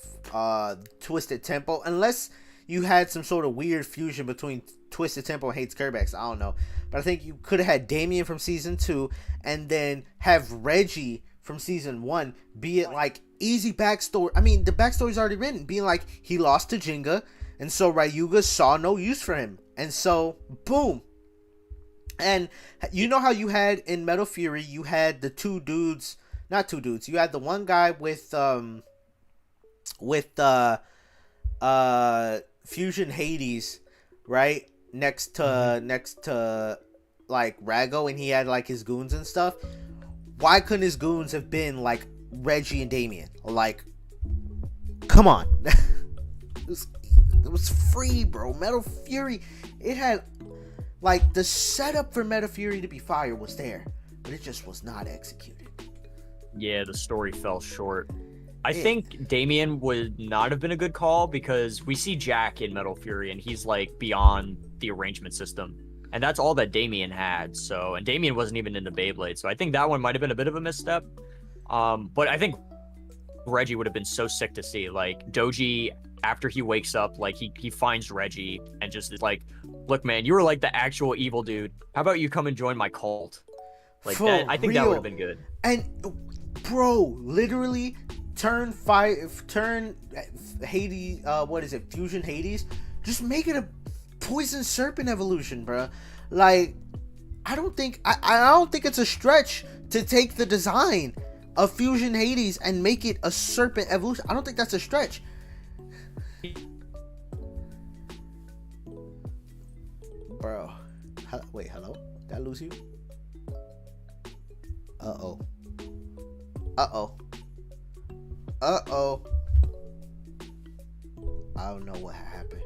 Twisted Tempo unless you had some sort of weird fusion between Twisted Tempo and Hates Kerbex. I don't know, but I think you could have had Damien from season 2 and then have Reggie from season 1, be it like easy backstory. I mean, the backstory's already written, being like he lost to Jenga, and so Ryuga saw no use for him, and so boom. And you know how you had in Metal Fury, you had the not two dudes. You had the one guy with Fusion Hades, right? Next to like Rago, and he had like his goons and stuff. Why couldn't his goons have been like Reggie and Damien? Like, come on. it was free, bro. Metal Fury, it had like the setup for Metal Fury to be fire was there, but it just was not executed. Yeah, the story fell short. I think Damien would not have been a good call, because we see Jack in Metal Fury and he's like beyond the arrangement system. And that's all that Damien had. So, and Damien wasn't even in the Beyblade. So I think that one might have been a bit of a misstep. But I think Reggie would have been so sick to see. Like, Doji, after he wakes up, like he finds Reggie and just is like, look, man, you were like the actual evil dude. How about you come and join my cult? Like, that, I think that would have been good. And bro, literally turn Hades, what is it, Fusion Hades, just make it a Poison Serpent evolution, bro. Like, I don't think it's a stretch to take the design of Fusion Hades and make it a Serpent evolution. I don't think that's a stretch. Bro, wait, hello? Did I lose you? Uh-oh. I don't know what happened.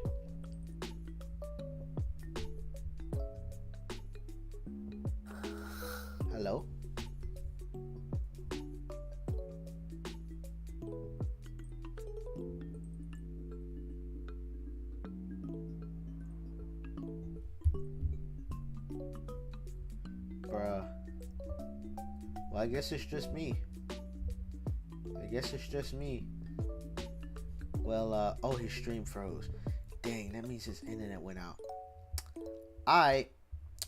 Hello? Bruh. Well, I guess it's just me. Well, oh, his stream froze. Dang, that means his internet went out.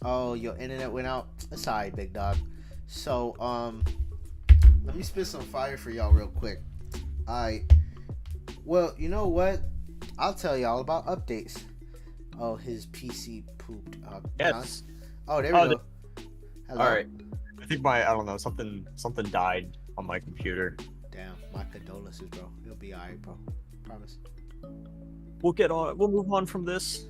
Oh, your internet went out? That's alright, big dog. So, let me spit some fire for y'all real quick. Well, you know what? I'll tell y'all about updates. Oh, his PC pooped. Yes. Oh, there we go. Hello. Alright. I think I don't know, something died on my computer. Damn, my condolences, bro. It'll be alright, bro. Promise. We'll move on from this.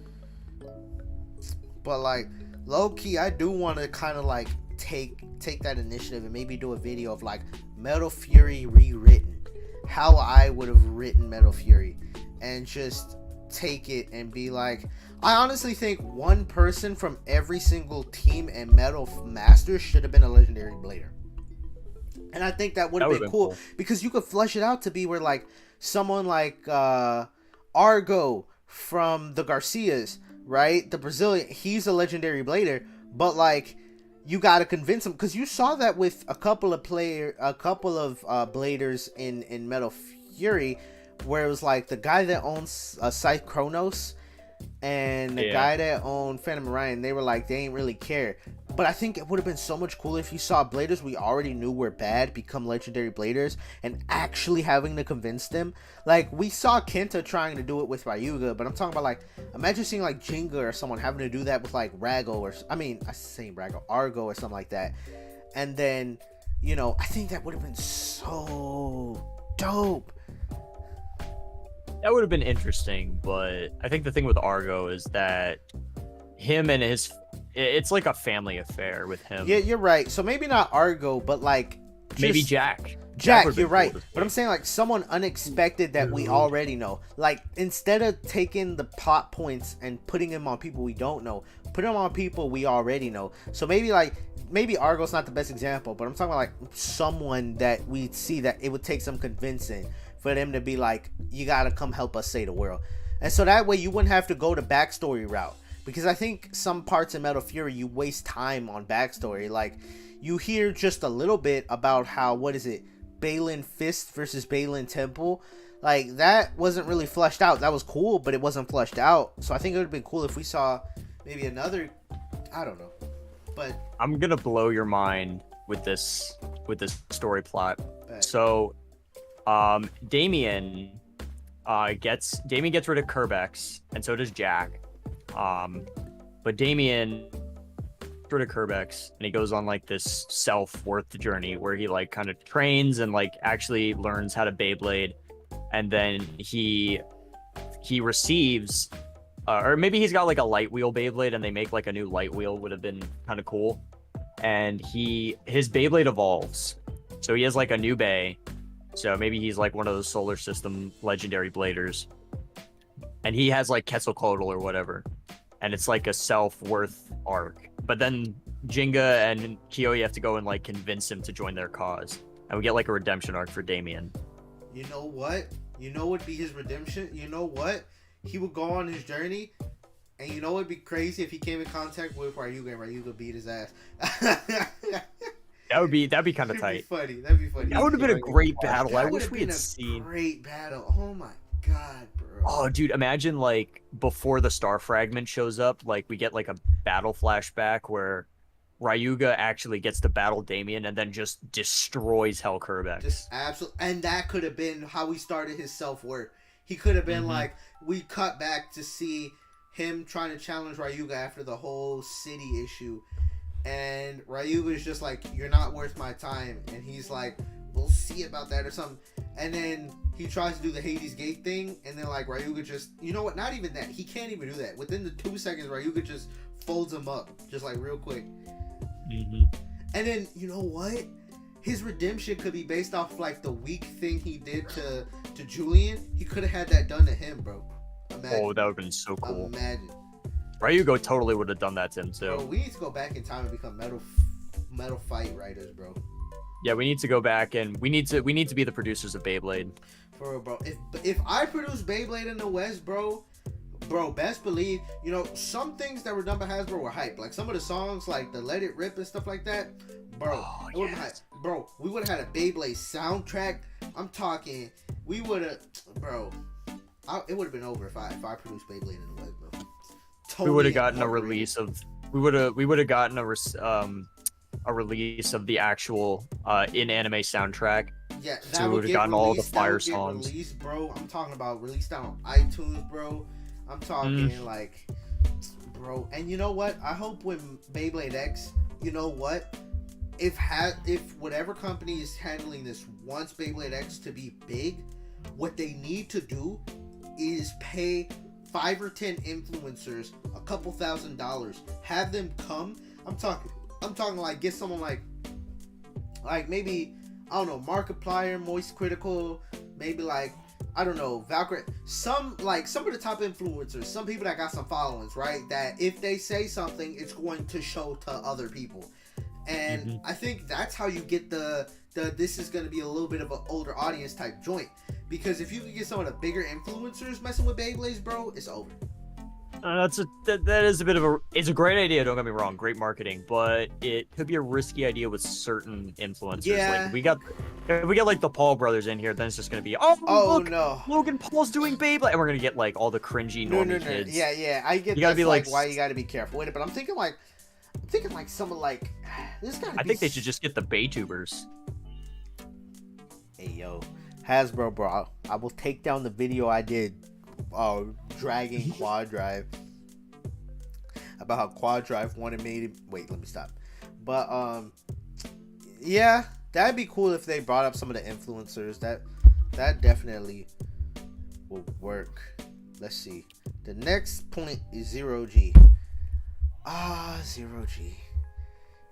But like, low key, I do want to kind of like take that initiative and maybe do a video of like Metal Fury rewritten, how I would have written Metal Fury, and just take it and be like, I honestly think one person from every single team in Metal Masters should have been a legendary blader. And I think that would have been cool because you could flesh it out to be where like someone like Argo from the Garcias, right? The Brazilian, he's a legendary blader, but like you got to convince him, because you saw that with a couple of bladers in Metal Fury, where it was like the guy that owns Scythe Kronos and the guy that owned Phantom Orion, they were like, they ain't really care. But I think it would have been so much cooler if you saw bladers we already knew were bad become legendary bladers and actually having to convince them. Like, we saw Kenta trying to do it with Ryuga, but I'm talking about, like, imagine seeing, like, Jinga or someone having to do that with, like, Rago or, I say Rago, Argo or something like that. And then, you know, I think that would have been so dope. That would have been interesting, but I think the thing with Argo is that him and it's like a family affair with him. Yeah, you're right. So maybe not Argo, but like maybe Jack. Jack, you're right. But I'm saying like someone unexpected that we already know. Like, instead of taking the plot points and putting them on people we don't know, put them on people we already know. So maybe Argo's not the best example, but I'm talking about like someone that we see that it would take some convincing for them to be like, you gotta come help us save the world. And so that way you wouldn't have to go the backstory route. Because I think some parts in Metal Fury, you waste time on backstory. Like, you hear just a little bit about how, Balin Fist versus Balin Temple. Like, that wasn't really fleshed out. That was cool, but it wasn't fleshed out. So I think it would have been cool if we saw maybe another, I don't know. But I'm gonna blow your mind with this story plot. Bet. So, Damien gets rid of Kerbex, and so does Jack. But Damien gets rid of Kerbex, and he goes on like this self-worth journey where he like kind of trains and like actually learns how to Beyblade, and then he receives, or maybe he's got like a light wheel Beyblade, and they make like a new light wheel, would have been kind of cool. And his Beyblade evolves, so he has like a new Bay. So maybe he's like one of those solar system legendary bladers. And he has like Quetzalcoatl or whatever. And it's like a self-worth arc. But then Jinga and Kiyoya have to go and like convince him to join their cause. And we get like a redemption arc for Damien. You know what? You know what would be his redemption? You know what? He would go on his journey. And you know what would be crazy if he came in contact with Ryuga and Ryuga beat his ass. That'd be kind of tight. That'd be funny. That would have been a great battle. I wish we had seen. Great battle. Oh my god, bro. Oh, dude, imagine like before the star fragment shows up, like we get like a battle flashback where Ryuga actually gets to battle Damien and then just destroys Hell Kerbex. Just absolutely, and that could have been how we started his self-worth. He could have been like, we cut back to see him trying to challenge Ryuga after the whole city issue. And Ryuga's just like, you're not worth my time. And he's like, we'll see about that or something. And then he tries to do the Hades Gate thing. And then like Ryuga just, you know what? Not even that. He can't even do that. Within the 2 seconds, Ryuga just folds him up. Just like real quick. And then, you know what? His redemption could be based off like the weak thing he did to Julian. He could have had that done to him, bro. Imagine. Oh, that would have been so cool. Imagine. Ryuga totally would have done that to him too. Bro, we need to go back in time and become metal fight writers, bro. Yeah, we need to go back and we need to be the producers of Beyblade. For real, bro. If I produce Beyblade in the West, bro, best believe, you know, some things that were done by Hasbro were hype. Like some of the songs, like the Let It Rip and stuff like that, bro. It would have hype. Bro, we would have had a Beyblade soundtrack. I'm talking, we would have, bro. It would have been over if I produced Beyblade in the West, bro. We would have gotten a release of we would have gotten a release of the actual in anime soundtrack. Yeah, that so we would have gotten all the fire songs. Released, bro. I'm talking about released on iTunes, bro. I'm talking like, bro. And you know what? I hope when Beyblade X, you know what? If whatever company is handling this wants Beyblade X to be big, what they need to do is pay 5 or 10 influencers a couple $1,000s. Have them come. I'm talking like get someone like maybe, I don't know, Markiplier, Moist Critical, maybe like, I don't know, Valkyrie, some of the top influencers, some people that got some followings, right? That if they say something, it's going to show to other people. And I think that's how you get the this is going to be a little bit of an older audience type joint. Because if you can get some of the bigger influencers messing with Beyblades, bro, it's over. That is a bit of it's a great idea, don't get me wrong, great marketing, but it could be a risky idea with certain influencers. Yeah. Like if we get like the Paul brothers in here, then it's just gonna be look, no, Logan Paul's doing Beyblade, and we're gonna get like all the cringy normie kids. Yeah, I get. You gotta be like, why you gotta be careful with it, but I'm thinking like, I'm thinking like someone like this guy. I think they should just get the Baytubers. Hey yo, Hasbro, bro, I will take down the video I did, dragging Quad Drive about how Quad Drive wanted me to wait. Let me stop. But yeah, that'd be cool if they brought up some of the influencers. That definitely will work. Let's see. The next point is Zero G. Zero G.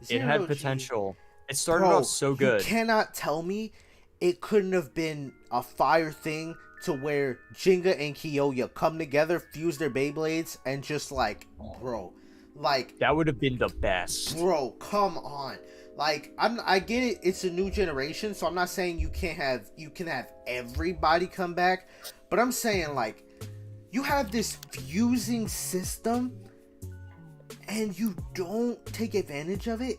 It had potential. It started off so good. You cannot tell me it couldn't have been a fire thing to where Jenga and Kiyoya come together, fuse their Beyblades, and just like, bro, like that would have been the best. Bro, come on. Like I get it, it's a new generation, so I'm not saying you can have everybody come back, but I'm saying like you have this fusing system and you don't take advantage of it.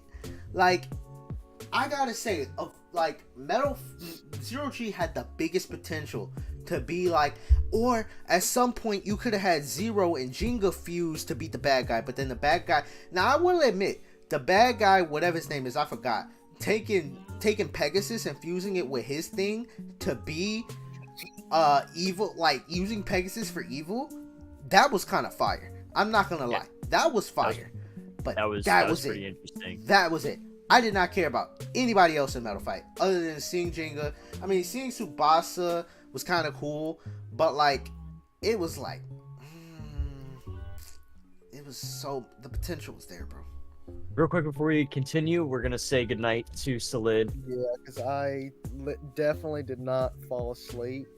Like I gotta say, like Metal Zero G had the biggest potential to be like, or at some point you could have had Zero and Jenga fuse to beat the bad guy, but then the bad guy. Now I will admit, the bad guy, whatever his name is, I forgot, taking Pegasus and fusing it with his thing to be evil, like using Pegasus for evil, that was kind of fire. I'm not gonna lie, that was fire. But that was pretty it. Interesting. That was it. I did not care about anybody else in Metal Fight other than seeing Jenga. I mean, seeing Tsubasa was kind of cool, but like, it was like, it was so, the potential was there, bro. Real quick before we continue, we're gonna say goodnight to Salid. Yeah, because I definitely did not fall asleep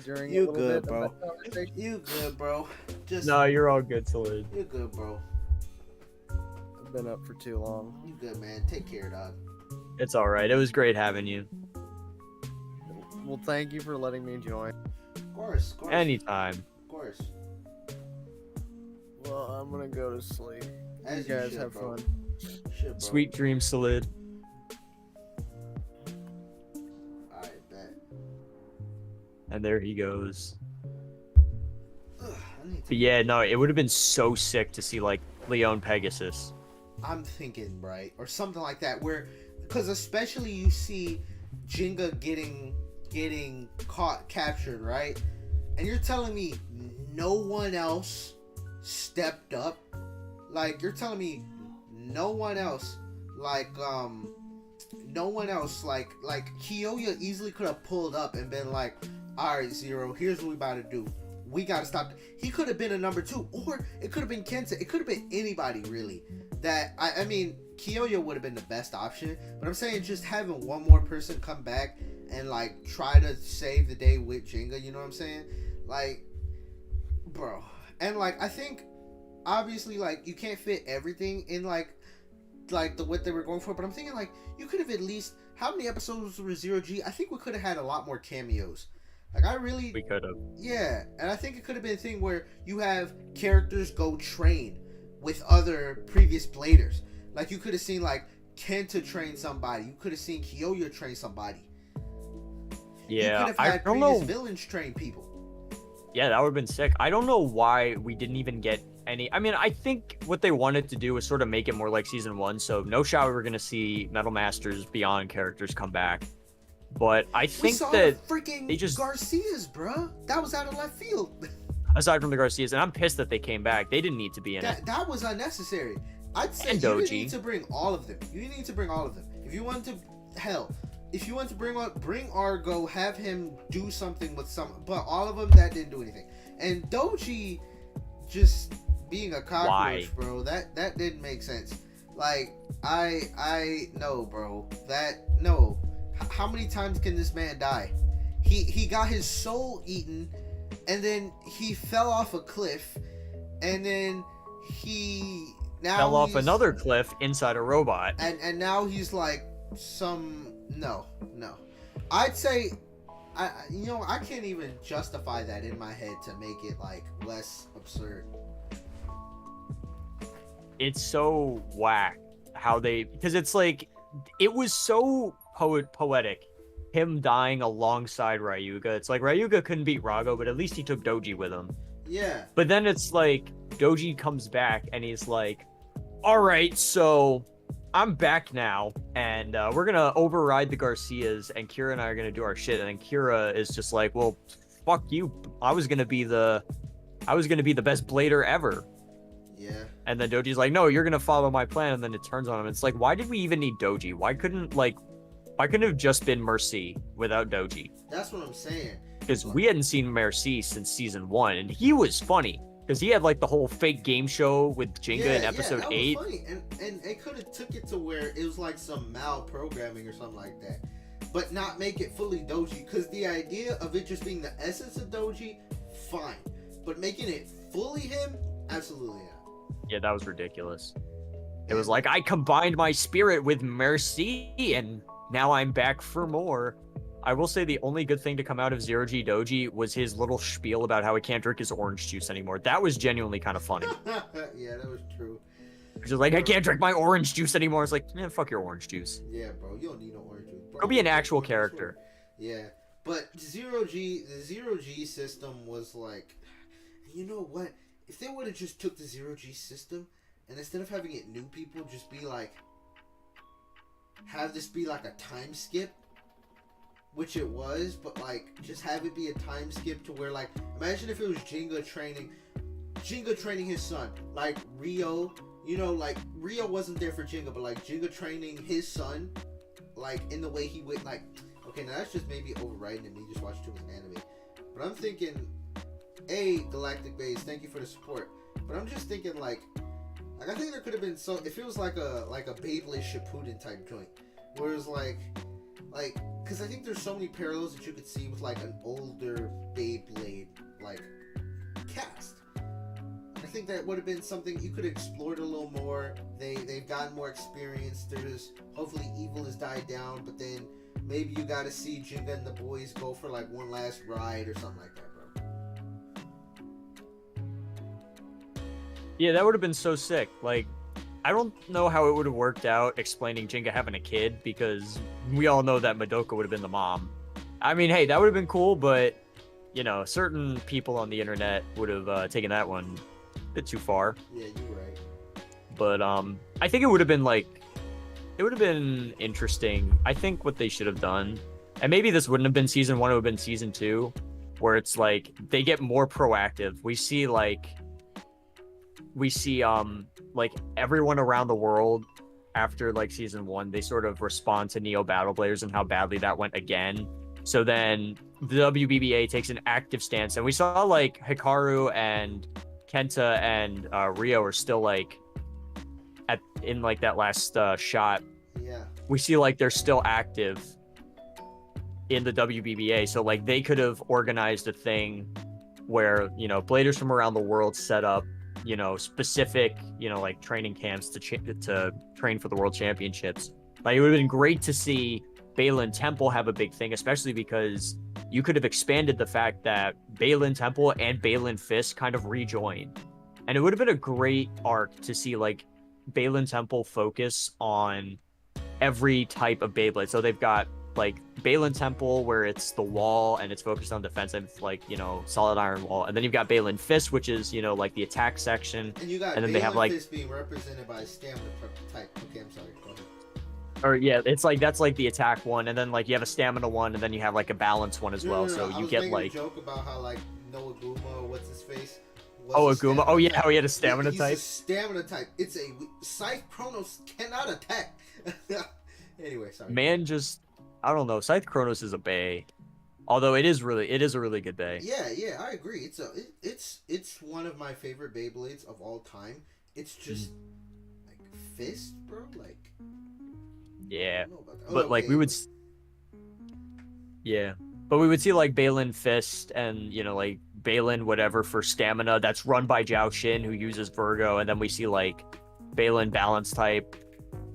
during You a little good, bit bro. of that conversation. You good, bro. Just No, you're all good, Salid. You good, bro. I've been up for too long. You good, man. Take care, dog. It's all right. It was great having you. Well, thank you for letting me join. Of course. Anytime. Of course. Well, I'm gonna go to sleep. As You guys should, have bro. fun. Shit, bro. Sweet dreams, Salid. Alright, bet. And there he goes. Ugh, I need to... But yeah, no, it would have been so sick to see like Leon Pegasus. I'm thinking, right, or something like that, where, because especially you see Jenga getting captured, right, and you're telling me no one else stepped up, like you're telling me no one else, like Kiyoya easily could have pulled up and been like, all right, Zero, here's what we about to do. We gotta stop. He could have been a number 2, or it could have been Kenta. It could have been anybody really. That I mean, Kiyoya would have been the best option. But I'm saying just having one more person come back and like try to save the day with Jenga. You know what I'm saying? Like, bro, and like I think obviously like you can't fit everything in like the what they were going for. But I'm thinking like you could have at least, how many episodes were Zero G? I think we could have had a lot more cameos. Like we could have. Yeah, and I think it could have been a thing where you have characters go train with other previous bladers. Like you could have seen like Kenta train somebody. You could have seen Kiyoya train somebody. Yeah, you could have had previous villains train people. Yeah, that would have been sick. I don't know why we didn't even get any. I mean, I think what they wanted to do was sort of make it more like season 1. So no shot we were gonna see Metal Masters Beyond characters come back. But I think that freaking they just Garcias, bro. That was out of left field. Aside from the Garcias, and I'm pissed that they came back. They didn't need to be in it. That was unnecessary. I'd say and you Doji. need to bring all of them. You need to bring all of them. If you want to, if you want to bring Argo, have him do something with some, but all of them that didn't do anything. And Doji just being a cockroach, bro. That didn't make sense. Like I no, bro. No. How many times can this man die? He got his soul eaten, and then he fell off a cliff, and then he fell off another cliff inside a robot. And now he's like no. I'd say I can't even justify that in my head to make it like less absurd. It's so whack how because it's like it was so poetic, him dying alongside Ryuga. It's like Ryuga couldn't beat Rago, but at least he took Doji with him. Yeah. But then it's like Doji comes back and he's like, All right, so I'm back now, and we're gonna override the Garcias, and Kira and I are gonna do our shit. And then Kira is just like, "Well, fuck you. I was gonna be the best blader ever." Yeah. And then Doji's like, "No, you're gonna follow my plan." And then it turns on him. It's like, why did we even need Doji? Why couldn't it have just been Mercy without Doji? That's what I'm saying. Because we hadn't seen Mercy since season 1, and he was funny. Because he had like the whole fake game show with Jenga in episode 8. Was funny. And it could have took it to where it was like some mal-programming or something like that. But not make it fully Doji. Because the idea of it just being the essence of Doji, fine. But making it fully him, absolutely not. Yeah, that was ridiculous. It was like, I combined my spirit with Mercy, and now I'm back for more. I will say the only good thing to come out of Zero G Doji was his little spiel about how he can't drink his orange juice anymore. That was genuinely kind of funny. Yeah, that was true. Just like, I can't drink my orange juice anymore. It's like, man, fuck your orange juice. Yeah, bro, you don't need no orange juice. Bro, Go be an actual character. Yeah, but the Zero G system was like, you know what? If they would have just took the Zero G system, and instead of having it new people, just be like, have this be like a time skip, which it was, but like, just have it be a time skip to where, like, imagine if it was Jenga training his son, like Rio, you know, like Rio wasn't there for Jenga, but like Jenga training his son, like in the way he would, like, okay, now that's just maybe overriding and me just watching too much anime, but I'm thinking, Galactic Base, thank you for the support, but I'm just thinking like I think there could have been if it was like a Beyblade Shippuden type joint, where it's like, because I think there's so many parallels that you could see with like an older Beyblade like cast. I think that would have been something you could have explored a little more. They've gotten more experience. There's hopefully evil has died down, but then maybe you got to see Jenga and the boys go for like one last ride or something like that, bro. Yeah, that would have been so sick. Like, I don't know how it would have worked out explaining Jenga having a kid, because we all know that Madoka would have been the mom. I mean, hey, that would have been cool, but, you know, certain people on the internet would have taken that one a bit too far. Yeah, you're right. But I think it would have been interesting. I think what they should have done, and maybe this wouldn't have been season 1, it would have been season 2, where it's like they get more proactive. We see like everyone around the world after like season 1, they sort of respond to Neo Battle Players and how badly that went again. So then the WBBA takes an active stance, and we saw like Hikaru and Kenta and Rio are still like in like that last shot. Yeah. We see like they're still active in the WBBA, so like they could have organized a thing where, you know, bladers from around the world set up, you know, specific, you know, like training camps to train for the world championships. Like, it would have been great to see Balin Temple have a big thing, especially because you could have expanded the fact that Balin Temple and Balin Fist kind of rejoined. And it would have been a great arc to see like Balin Temple focus on every type of Beyblade. So they've got like Balin Temple, where it's the wall and it's focused on defensive, like, you know, solid iron wall. And then you've got Balin Fist, which is, you know, like the attack section. And you got and then Balin they have like Fist being represented by a stamina type. Okay, I'm sorry. Go ahead. Or yeah, it's like that's like the attack one, and then like you have a stamina one, and then you have like a balance one as well. So you get like a joke about how like Noah Guma or what's his face. Aguma. Oh yeah, how he had a stamina he's type. A stamina type. It's a Scythe Chronos cannot attack. Anyway, sorry. Man, just I don't know. Scythe Chronos is a bay, although it is a really good bay. Yeah, I agree. It's one of my favorite Beyblades of all time. It's just like Fist, bro. Like, yeah, oh, but like we would, yeah, but we would see like Balin Fist and, you know, like Balin whatever for stamina that's run by Zhao Xin, who uses Virgo, and then we see like Balin balance type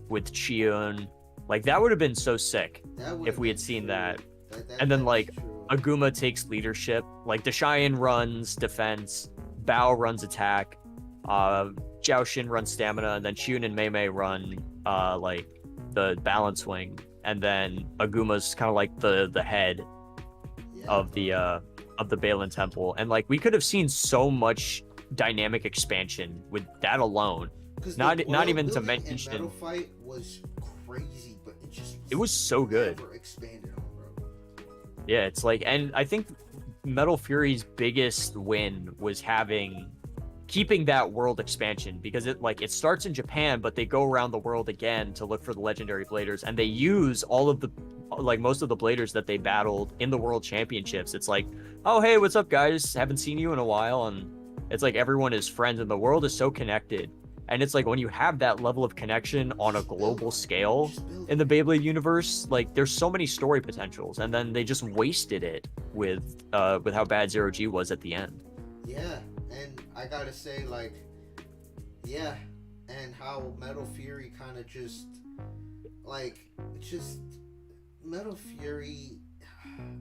with Chiun. Like, that would have been so sick if we had seen that. And then like Aguma takes leadership, like Deshayan runs defense, Bao runs attack, Zhao Xin runs stamina, and then Chiun and Mei Mei run like the balance wing, and then Aguma's kind of like the head of the Balin Temple. And like we could have seen so much dynamic expansion with that alone. Not even to and mention, Metal Fight was crazy, but it was so good. Never expanded on, bro. Yeah, it's like, and I think Metal Fury's biggest win was keeping that world expansion, because it starts in Japan, but they go around the world again to look for the legendary bladers, and they use all of the most of the bladers that they battled in the world championships. It's like, oh hey, what's up guys, haven't seen you in a while, and it's like everyone is friends and the world is so connected. And it's like, when you have that level of connection on a global scale in the Beyblade universe, like there's so many story potentials, and then they just wasted it with how bad Zero G was at the end. Yeah, and I gotta say, like, yeah, and how Metal Fury kind of just Metal Fury,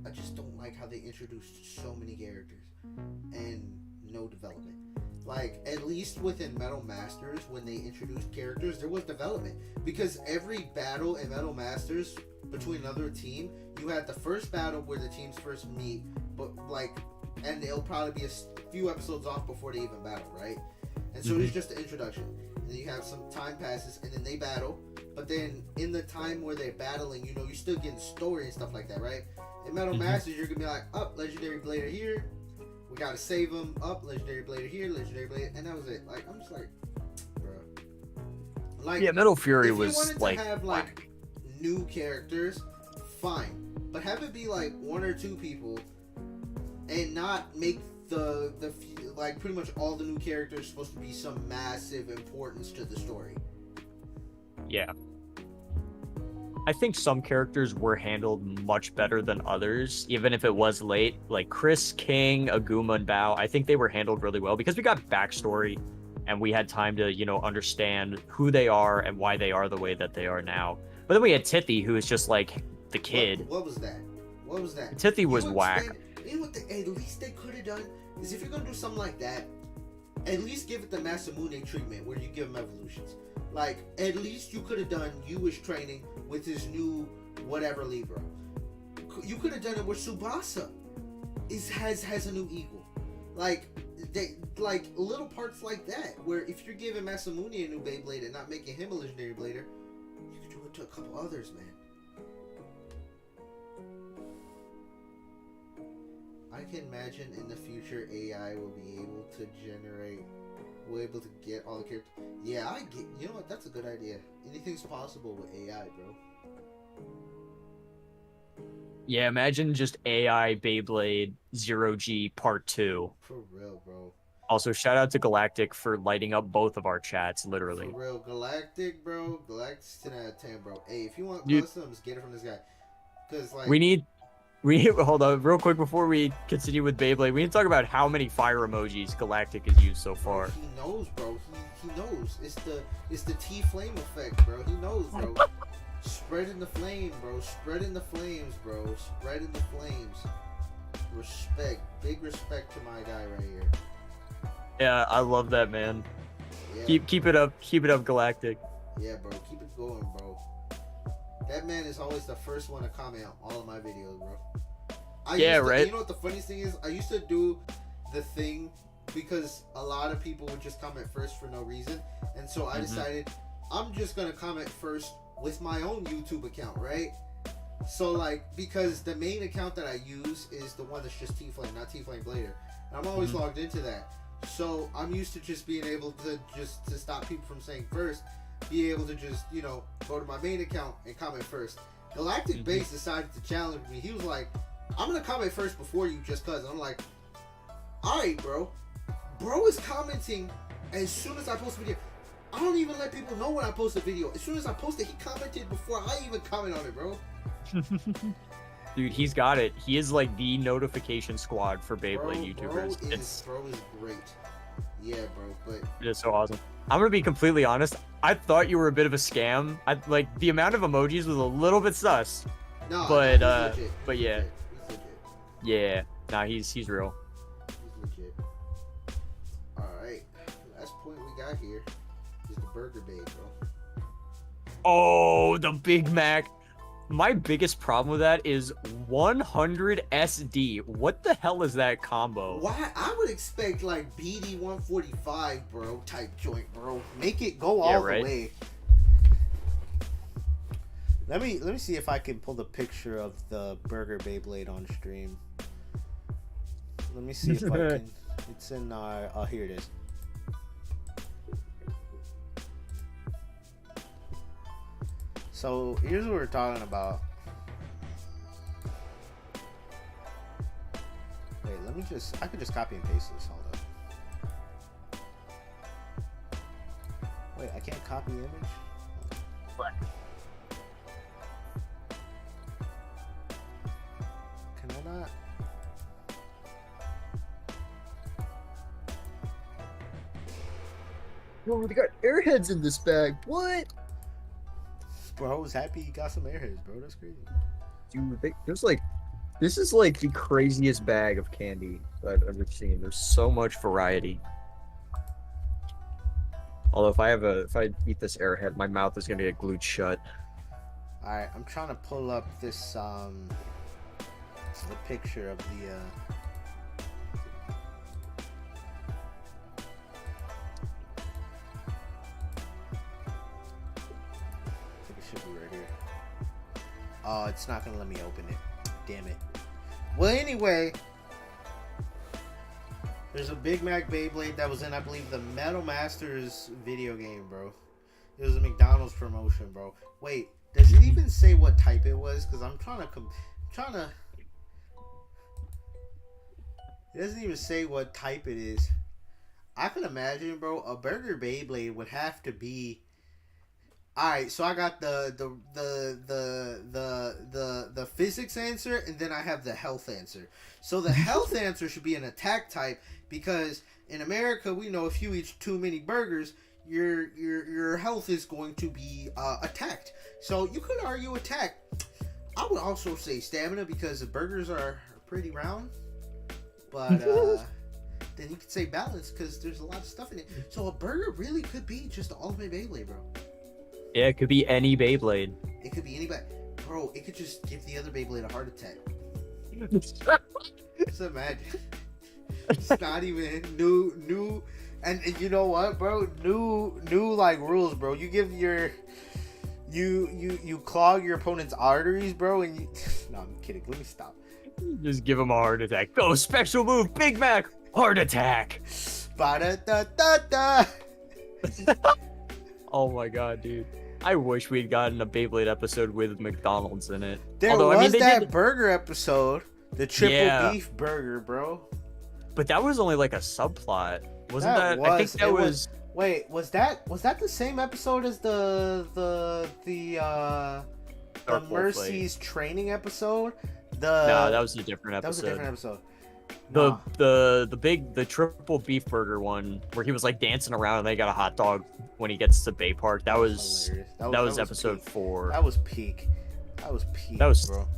I just don't like how they introduced so many characters and no development. Like, at least within Metal Masters, when they introduced characters, there was development. Because every battle in Metal Masters between another team, you had the first battle where the teams first meet, but and it'll probably be a few episodes off before they even battle, right? And so it's just the introduction. And then you have some time passes, and then they battle. But then in the time where they're battling, you're still getting story and stuff like that, right? In Metal Masters, you're gonna be like, legendary blader here. We gotta save him. Legendary blader here, legendary blader, and that was it. Like, I'm just like, bro. Like, yeah, Metal Fury if was you wanted to have new characters, fine, but have it be like one or two people, and not make the pretty much all the new characters supposed to be some massive importance to the story. Yeah. I think some characters were handled much better than others, even if it was late. Like Chris, King, Aguma, and Bao, I think they were handled really well because we got backstory and we had time to, understand who they are and why they are the way that they are now. But then we had Tithy, who is just like the kid. What was that? Tithy was whack. You know what at least they could have done is, if you're going to do something like that, at least give it the Masamune treatment where you give him evolutions. Like, at least you could have done Yui's training with his new whatever Libra. You could have done it with Tsubasa. Has a new eagle. Like little parts like that, where if you're giving Masamune a new Beyblade and not making him a legendary blader, you could do it to a couple others, man. I can imagine in the future AI will be able to get all the characters. Yeah, you know what? That's a good idea. Anything's possible with AI, bro. Yeah, imagine just AI Beyblade 0G Part 2. For real, bro. Also, shout out to Galactic for lighting up both of our chats, literally. For real, Galactic, bro. Galactic's 10 out of 10, bro. Hey, if you want customs, get it from this guy. Because, like... We need... Hold on, real quick before we continue with Beyblade, we need to talk about how many fire emojis Galactic has used so far. He knows, bro. He knows. It's the T-flame effect, bro. He knows, bro. Spreading the flame, bro. Spreading the flames, bro. Spreading the flames. Respect. Big respect to my guy right here. Yeah, I love that, man. Yeah. Keep it up. Keep it up, Galactic. Yeah, bro. Keep it going, bro. That man is always the first one to comment on all of my videos, bro. Right? You know what the funniest thing is? I used to do the thing because a lot of people would just comment first for no reason. And so I decided I'm just going to comment first with my own YouTube account, right? So, because the main account that I use is the one that's just T-Flame, not T-Flame Blader. And I'm always logged into that. So, I'm used to just being able to to stop people from saying first, be able to just, go to my main account and comment first. Galactic Base decided to challenge me. He was like, I'm going to comment first before you just cuz. And I'm like, alright, bro. Bro is commenting as soon as I post a video. I don't even let people know when I post a video. As soon as I post it, he commented before I even comment on it, bro. Dude, he's got it. He is like the notification squad for Beyblade YouTubers. Bro is great. Yeah, bro, but it is so awesome. I'm gonna be completely honest. I thought you were a bit of a scam. The amount of emojis was a little bit sus. No, but legit. But yeah, he's legit. Yeah. Nah, he's real. He's legit. All right, last point we got here is the Burger Babe, bro. Oh, the Big Mac. my biggest problem with that is 100 SD. What the hell is that combo? Why? I would expect like BD 145, bro, type joint, bro. Make it go all the way. Let me see if I can pull the picture of the Burger Beyblade on stream. Let me see if I can. It's in our. Oh, here it is. So here's what we're talking about. Wait, let me just. I could just copy and paste this. Hold up. Wait, I can't copy the image. What? Can I not? Bro, they got airheads in this bag. What? Bro, I was happy he got some airheads, bro. That's crazy. Dude, there's like, this is like the craziest bag of candy I've ever seen. There's so much variety. Although if I eat this airhead, my mouth is gonna get glued shut. All right, I'm trying to pull up this the picture of the. Oh, it's not gonna let me open it. Damn it. Well, anyway, there's a Big Mac Beyblade that was in, I believe, the Metal Masters video game, bro. It was a McDonald's promotion, bro. Wait, does it even say what type it was? Because I'm trying to. It doesn't even say what type it is. I can imagine, bro, a Burger Beyblade would have to be. All right, so I got the physics answer, and then I have the health answer. So the health answer should be an attack type, because in America we know if you eat too many burgers, your health is going to be attacked. So you could argue attack. I would also say stamina, because the burgers are pretty round, but then you could say balance, because there's a lot of stuff in it. So a burger really could be just the ultimate Beyblade, bro. Yeah, it could be any Beyblade. It could be anybody. Bro, it could just give the other Beyblade a heart attack. Just imagine. It's not even new. And you know what, bro? New like rules, bro. You give your... You clog your opponent's arteries, bro, and you... No, I'm kidding. Let me stop. Just give him a heart attack. Go, special move, Big Mac, heart attack. Ba-da-da-da-da. Oh my god, dude. I wish we'd gotten a Beyblade episode with McDonald's in it. There was that burger episode, the triple beef burger, bro. But that was only like a subplot, wasn't that? I think that was. Wait, was that the same episode as the Mercy's training episode? No, that was a different episode. That was a different episode. The triple beef burger one where he was like dancing around and they got a hot dog when he gets to Bay Park. That was episode 4. That was peak. Bro.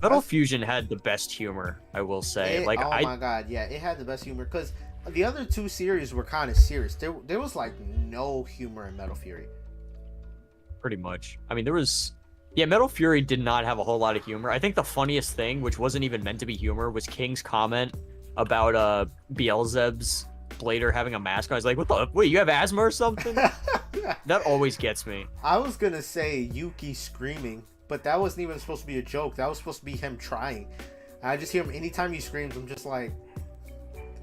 Metal Fusion had the best humor, I will say. My god, yeah, it had the best humor, because the other two series were kind of serious. There was like no humor in Metal Fury. Pretty much. I mean, there was. Yeah, Metal Fury did not have a whole lot of humor. I think the funniest thing, which wasn't even meant to be humor, was King's comment about Beelzebub's Blader having a mask on. I was like, what the? Wait, you have asthma or something? That always gets me. I was gonna say Yuki screaming, but that wasn't even supposed to be a joke. That was supposed to be him trying. I just hear him anytime he screams. I'm just like...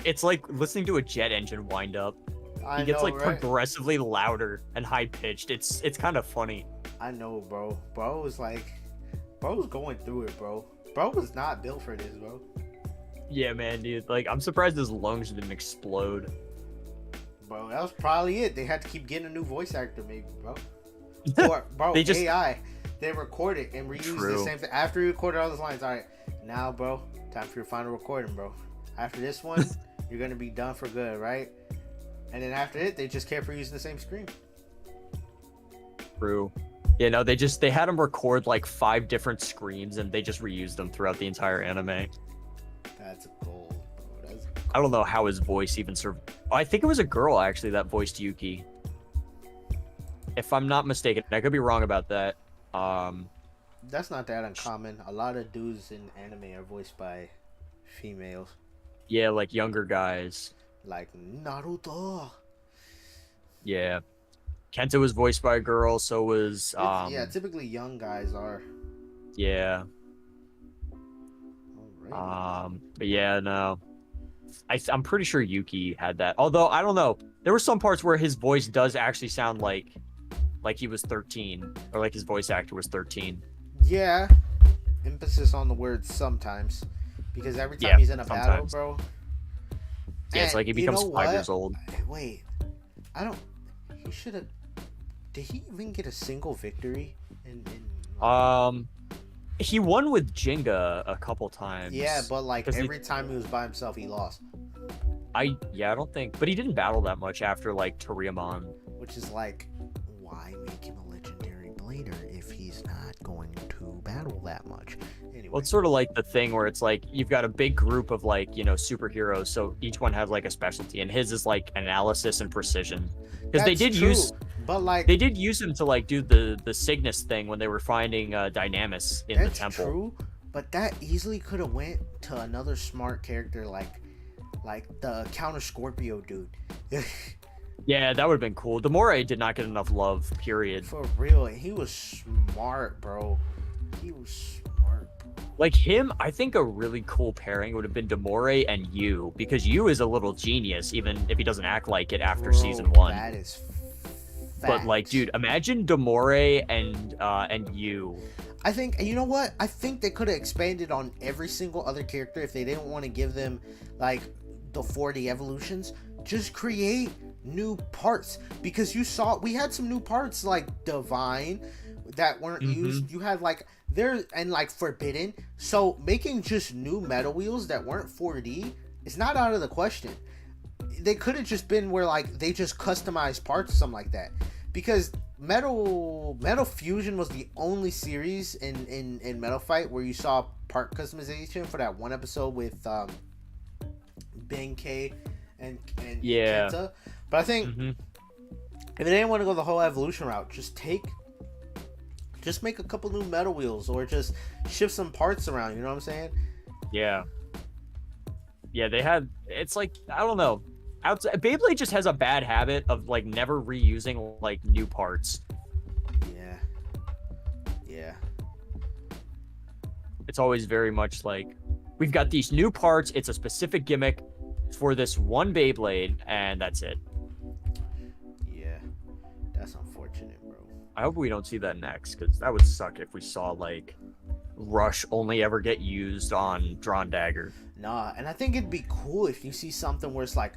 It's like listening to a jet engine wind up. He gets progressively louder and high-pitched. It's kind of funny. I know, bro. Bro was going through it, bro. Bro was not built for this, bro. Yeah, man, dude. Like, I'm surprised his lungs didn't explode. Bro, that was probably it. They had to keep getting a new voice actor, maybe, bro. Or, bro, AI. They record it and reuse the same thing. After you recorded all those lines, all right, now, bro, time for your final recording, bro. After this one, you're going to be done for good, right? And then after it, they just kept reusing the same screen. True. Yeah, no, they had him record like 5 different screens and they just reused them throughout the entire anime. That's gold, bro. That's gold. I don't know how his voice even survived. I think it was a girl, actually, that voiced Yuki. If I'm not mistaken. I could be wrong about that. That's not that uncommon. A lot of dudes in anime are voiced by females, Yeah, like younger guys. like Naruto. Yeah. Kenta was voiced by a girl, so was Yeah, typically young guys are. yeah. Alright. But yeah, no. I'm pretty sure Yuki had that. Although I don't know. There were some parts where his voice does actually sound like he was 13 or like his voice actor was 13. Yeah, emphasis on the word sometimes, because every time Yeah, he's in a battle, sometimes. bro. Yeah, it's And like he you becomes know 5 what? years old. Wait, I don't. He should have. Did he even get a single victory? He won with Jenga a couple times. Yeah, but like 'Cause every time he was by himself, he lost. I don't think, but he didn't battle that much after like Toriamon. Which is like, why make him a legendary blader if he's not going to battle that much? Anyway. Well, it's sort of like the thing where it's like you've got a big group of like, you know, superheroes, so each one has like a specialty, and his is like analysis and precision. Because they did use, but like they did use him to like do the Cygnus thing when they were finding Dynamis in the temple. True, but that easily could have went to another smart character like the counter Scorpio dude. Yeah, that would have been cool. Demore did not get enough love, period. For real, he was smart, bro. He was smart, bro. Like him, I think a really cool pairing would have been Demore and Yu, because Yu is a little genius, even if he doesn't act like it after season 1. That is facts. But like, dude, imagine Demore and Yu. I think, you know what? I think they could have expanded on every single other character if they didn't want to give them like the 40 evolutions. Just create new parts, because you saw we had some new parts like Divine that weren't used. You had like there and like Forbidden. So making just new metal wheels that weren't 4D is not out of the question. They could have just been where like they just customized parts or something like that, because Metal Fusion was the only series in Metal Fight where you saw part customization for that one episode with Benkei and Yeah. Kenta. But I think if they didn't want to go the whole evolution route, just make a couple new metal wheels, or just shift some parts around, you know what I'm saying? Yeah. Yeah, they had, it's like, I don't know. Beyblade just has a bad habit of like never reusing like new parts. Yeah. It's always very much like, we've got these new parts, it's a specific gimmick for this one Beyblade, and that's it. Yeah. That's unfortunate, bro. I hope we don't see that next, because that would suck if we saw like Rush only ever get used on Drawn Dagger. Nah, and I think it'd be cool if you see something where it's like,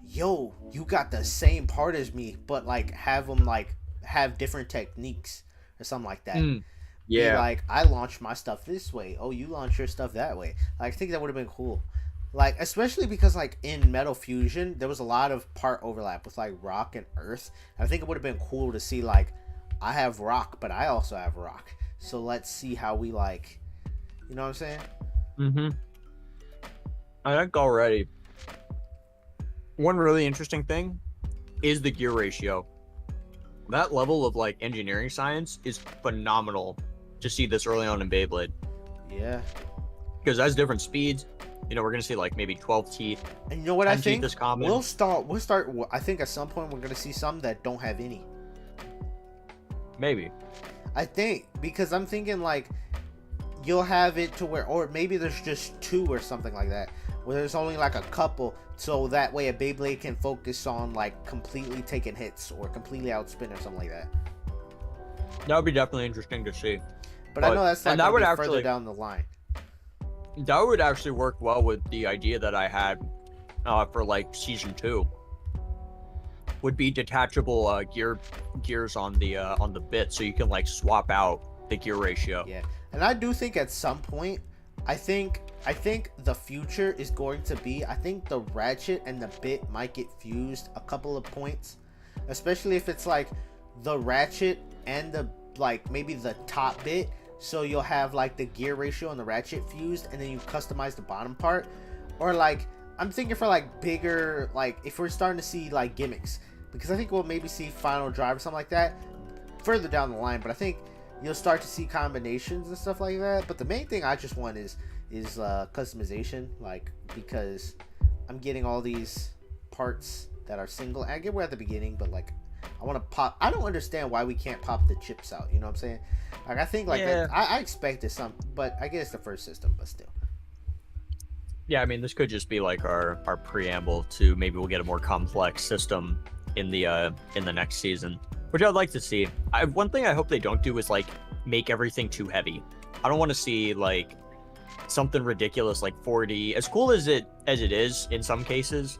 yo, you got the same part as me, but like have them like have different techniques or something like that. Yeah. Be like, I launched my stuff this way. Oh, you launch your stuff that way. Like, I think that would have been cool. Like, especially because like in Metal Fusion, there was a lot of part overlap with like Rock and Earth. I think it would have been cool to see like, I have Rock, but I also have Rock. So let's see how we like, you know what I'm saying? I think already. One really interesting thing is the gear ratio. That level of like engineering science is phenomenal to see this early on in Beyblade. Yeah. Because that's different speeds. You know, we're gonna see like maybe 12 teeth. And you know what I think? Is common. We'll start. I think at some point we're gonna see some that don't have any. Maybe. I think, because I'm thinking like you'll have it to where, or maybe there's just 2 or something like that, where there's only like a couple, so that way a Beyblade can focus on like completely taking hits or completely outspin or something like that. That would be definitely interesting to see. But I know that's not that going would to be actually further down the line. That would actually work well with the idea that I had for like season 2. Would be detachable gears on the bit, so you can like swap out the gear ratio. Yeah, and I do think at some point, I think the future is going to be, I think the ratchet and the bit might get fused a couple of points, especially if it's like the ratchet and the like maybe the top bit, so you'll have like the gear ratio and the ratchet fused, and then you customize the bottom part. Or like I'm thinking for like bigger, like if we're starting to see like gimmicks, because I think we'll maybe see Final Drive or something like that further down the line. But I think you'll start to see combinations and stuff like that. But the main thing I just want is customization, like, because I'm getting all these parts that are single. I get we're at the beginning, but like I want to pop. I don't understand why we can't pop the chips out. You know what I'm saying? Like I think like Yeah. I expected some, but I guess the first system, but still. Yeah, I mean, this could just be like our preamble to maybe we'll get a more complex system in the next season, which I'd like to see. One thing I hope they don't do is like make everything too heavy. I don't want to see like something ridiculous like 4D. As cool as it is in some cases,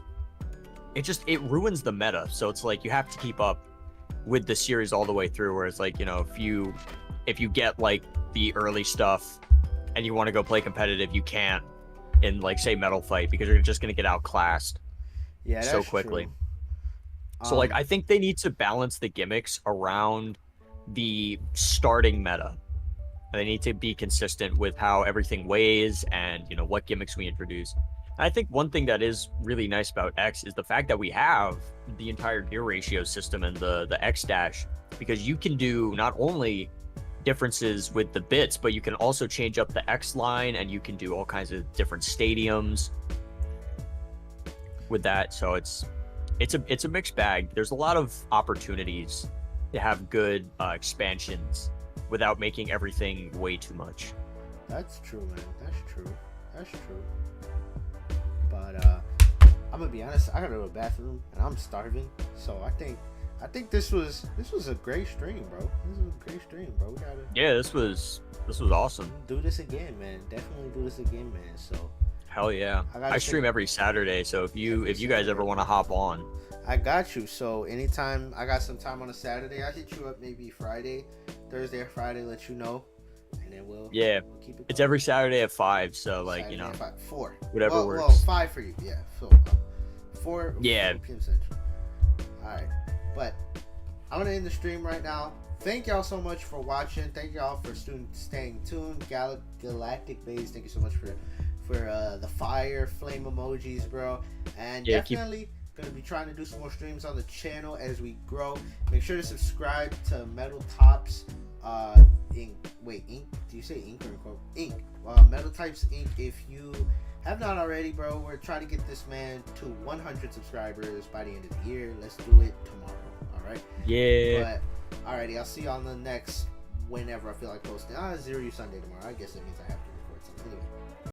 it ruins the meta. So it's like you have to keep up with the series all the way through. Where it's like, you know, if you get like the early stuff and you want to go play competitive, you can't in like say Metal Fight because you're just gonna get outclassed so quickly. True. So like I think they need to balance the gimmicks around the starting meta. They need to be consistent with how everything weighs and, you know, what gimmicks we introduce. And I think one thing that is really nice about X is the fact that we have the entire gear ratio system and the X dash, because you can do not only differences with the bits, but you can also change up the X line and you can do all kinds of different stadiums with that. So it's a mixed bag. There's a lot of opportunities to have good expansions without making everything way too much. That's true, man. That's true. But I'm gonna be honest. I gotta go to the bathroom and I'm starving. So I think this was a great stream, bro. This was a great stream, bro. We gotta. Yeah, this was awesome. Do this again, man. Definitely do this again, man. So. Hell yeah. I stream every Saturday, so if you guys ever want to hop on, I got you. So anytime I got some time on a Saturday, I'll hit you up maybe Thursday or Friday, let you know, and then we'll keep it going. It's every Saturday at 5, so like Saturday, you know, 4 whatever works. Well, 5 for you, yeah. So 4 yeah. 4 p.m. Central. All right, but I'm gonna end the stream right now. Thank y'all so much for watching. Thank y'all for staying tuned. Galactic Base, thank you so much for the fire flame emojis, bro. And definitely gonna be trying to do some more streams on the channel as we grow. Make sure to subscribe to Metal Tops Inc. Wait, Inc. Do you say Inc or Inc? Metal Types Inc. If you have not already, bro, we're trying to get this man to 100 subscribers by the end of the year. Let's do it tomorrow. All right. Yeah. But alrighty, I'll see you on the next whenever I feel like posting. Zero Sunday tomorrow. I guess that means I have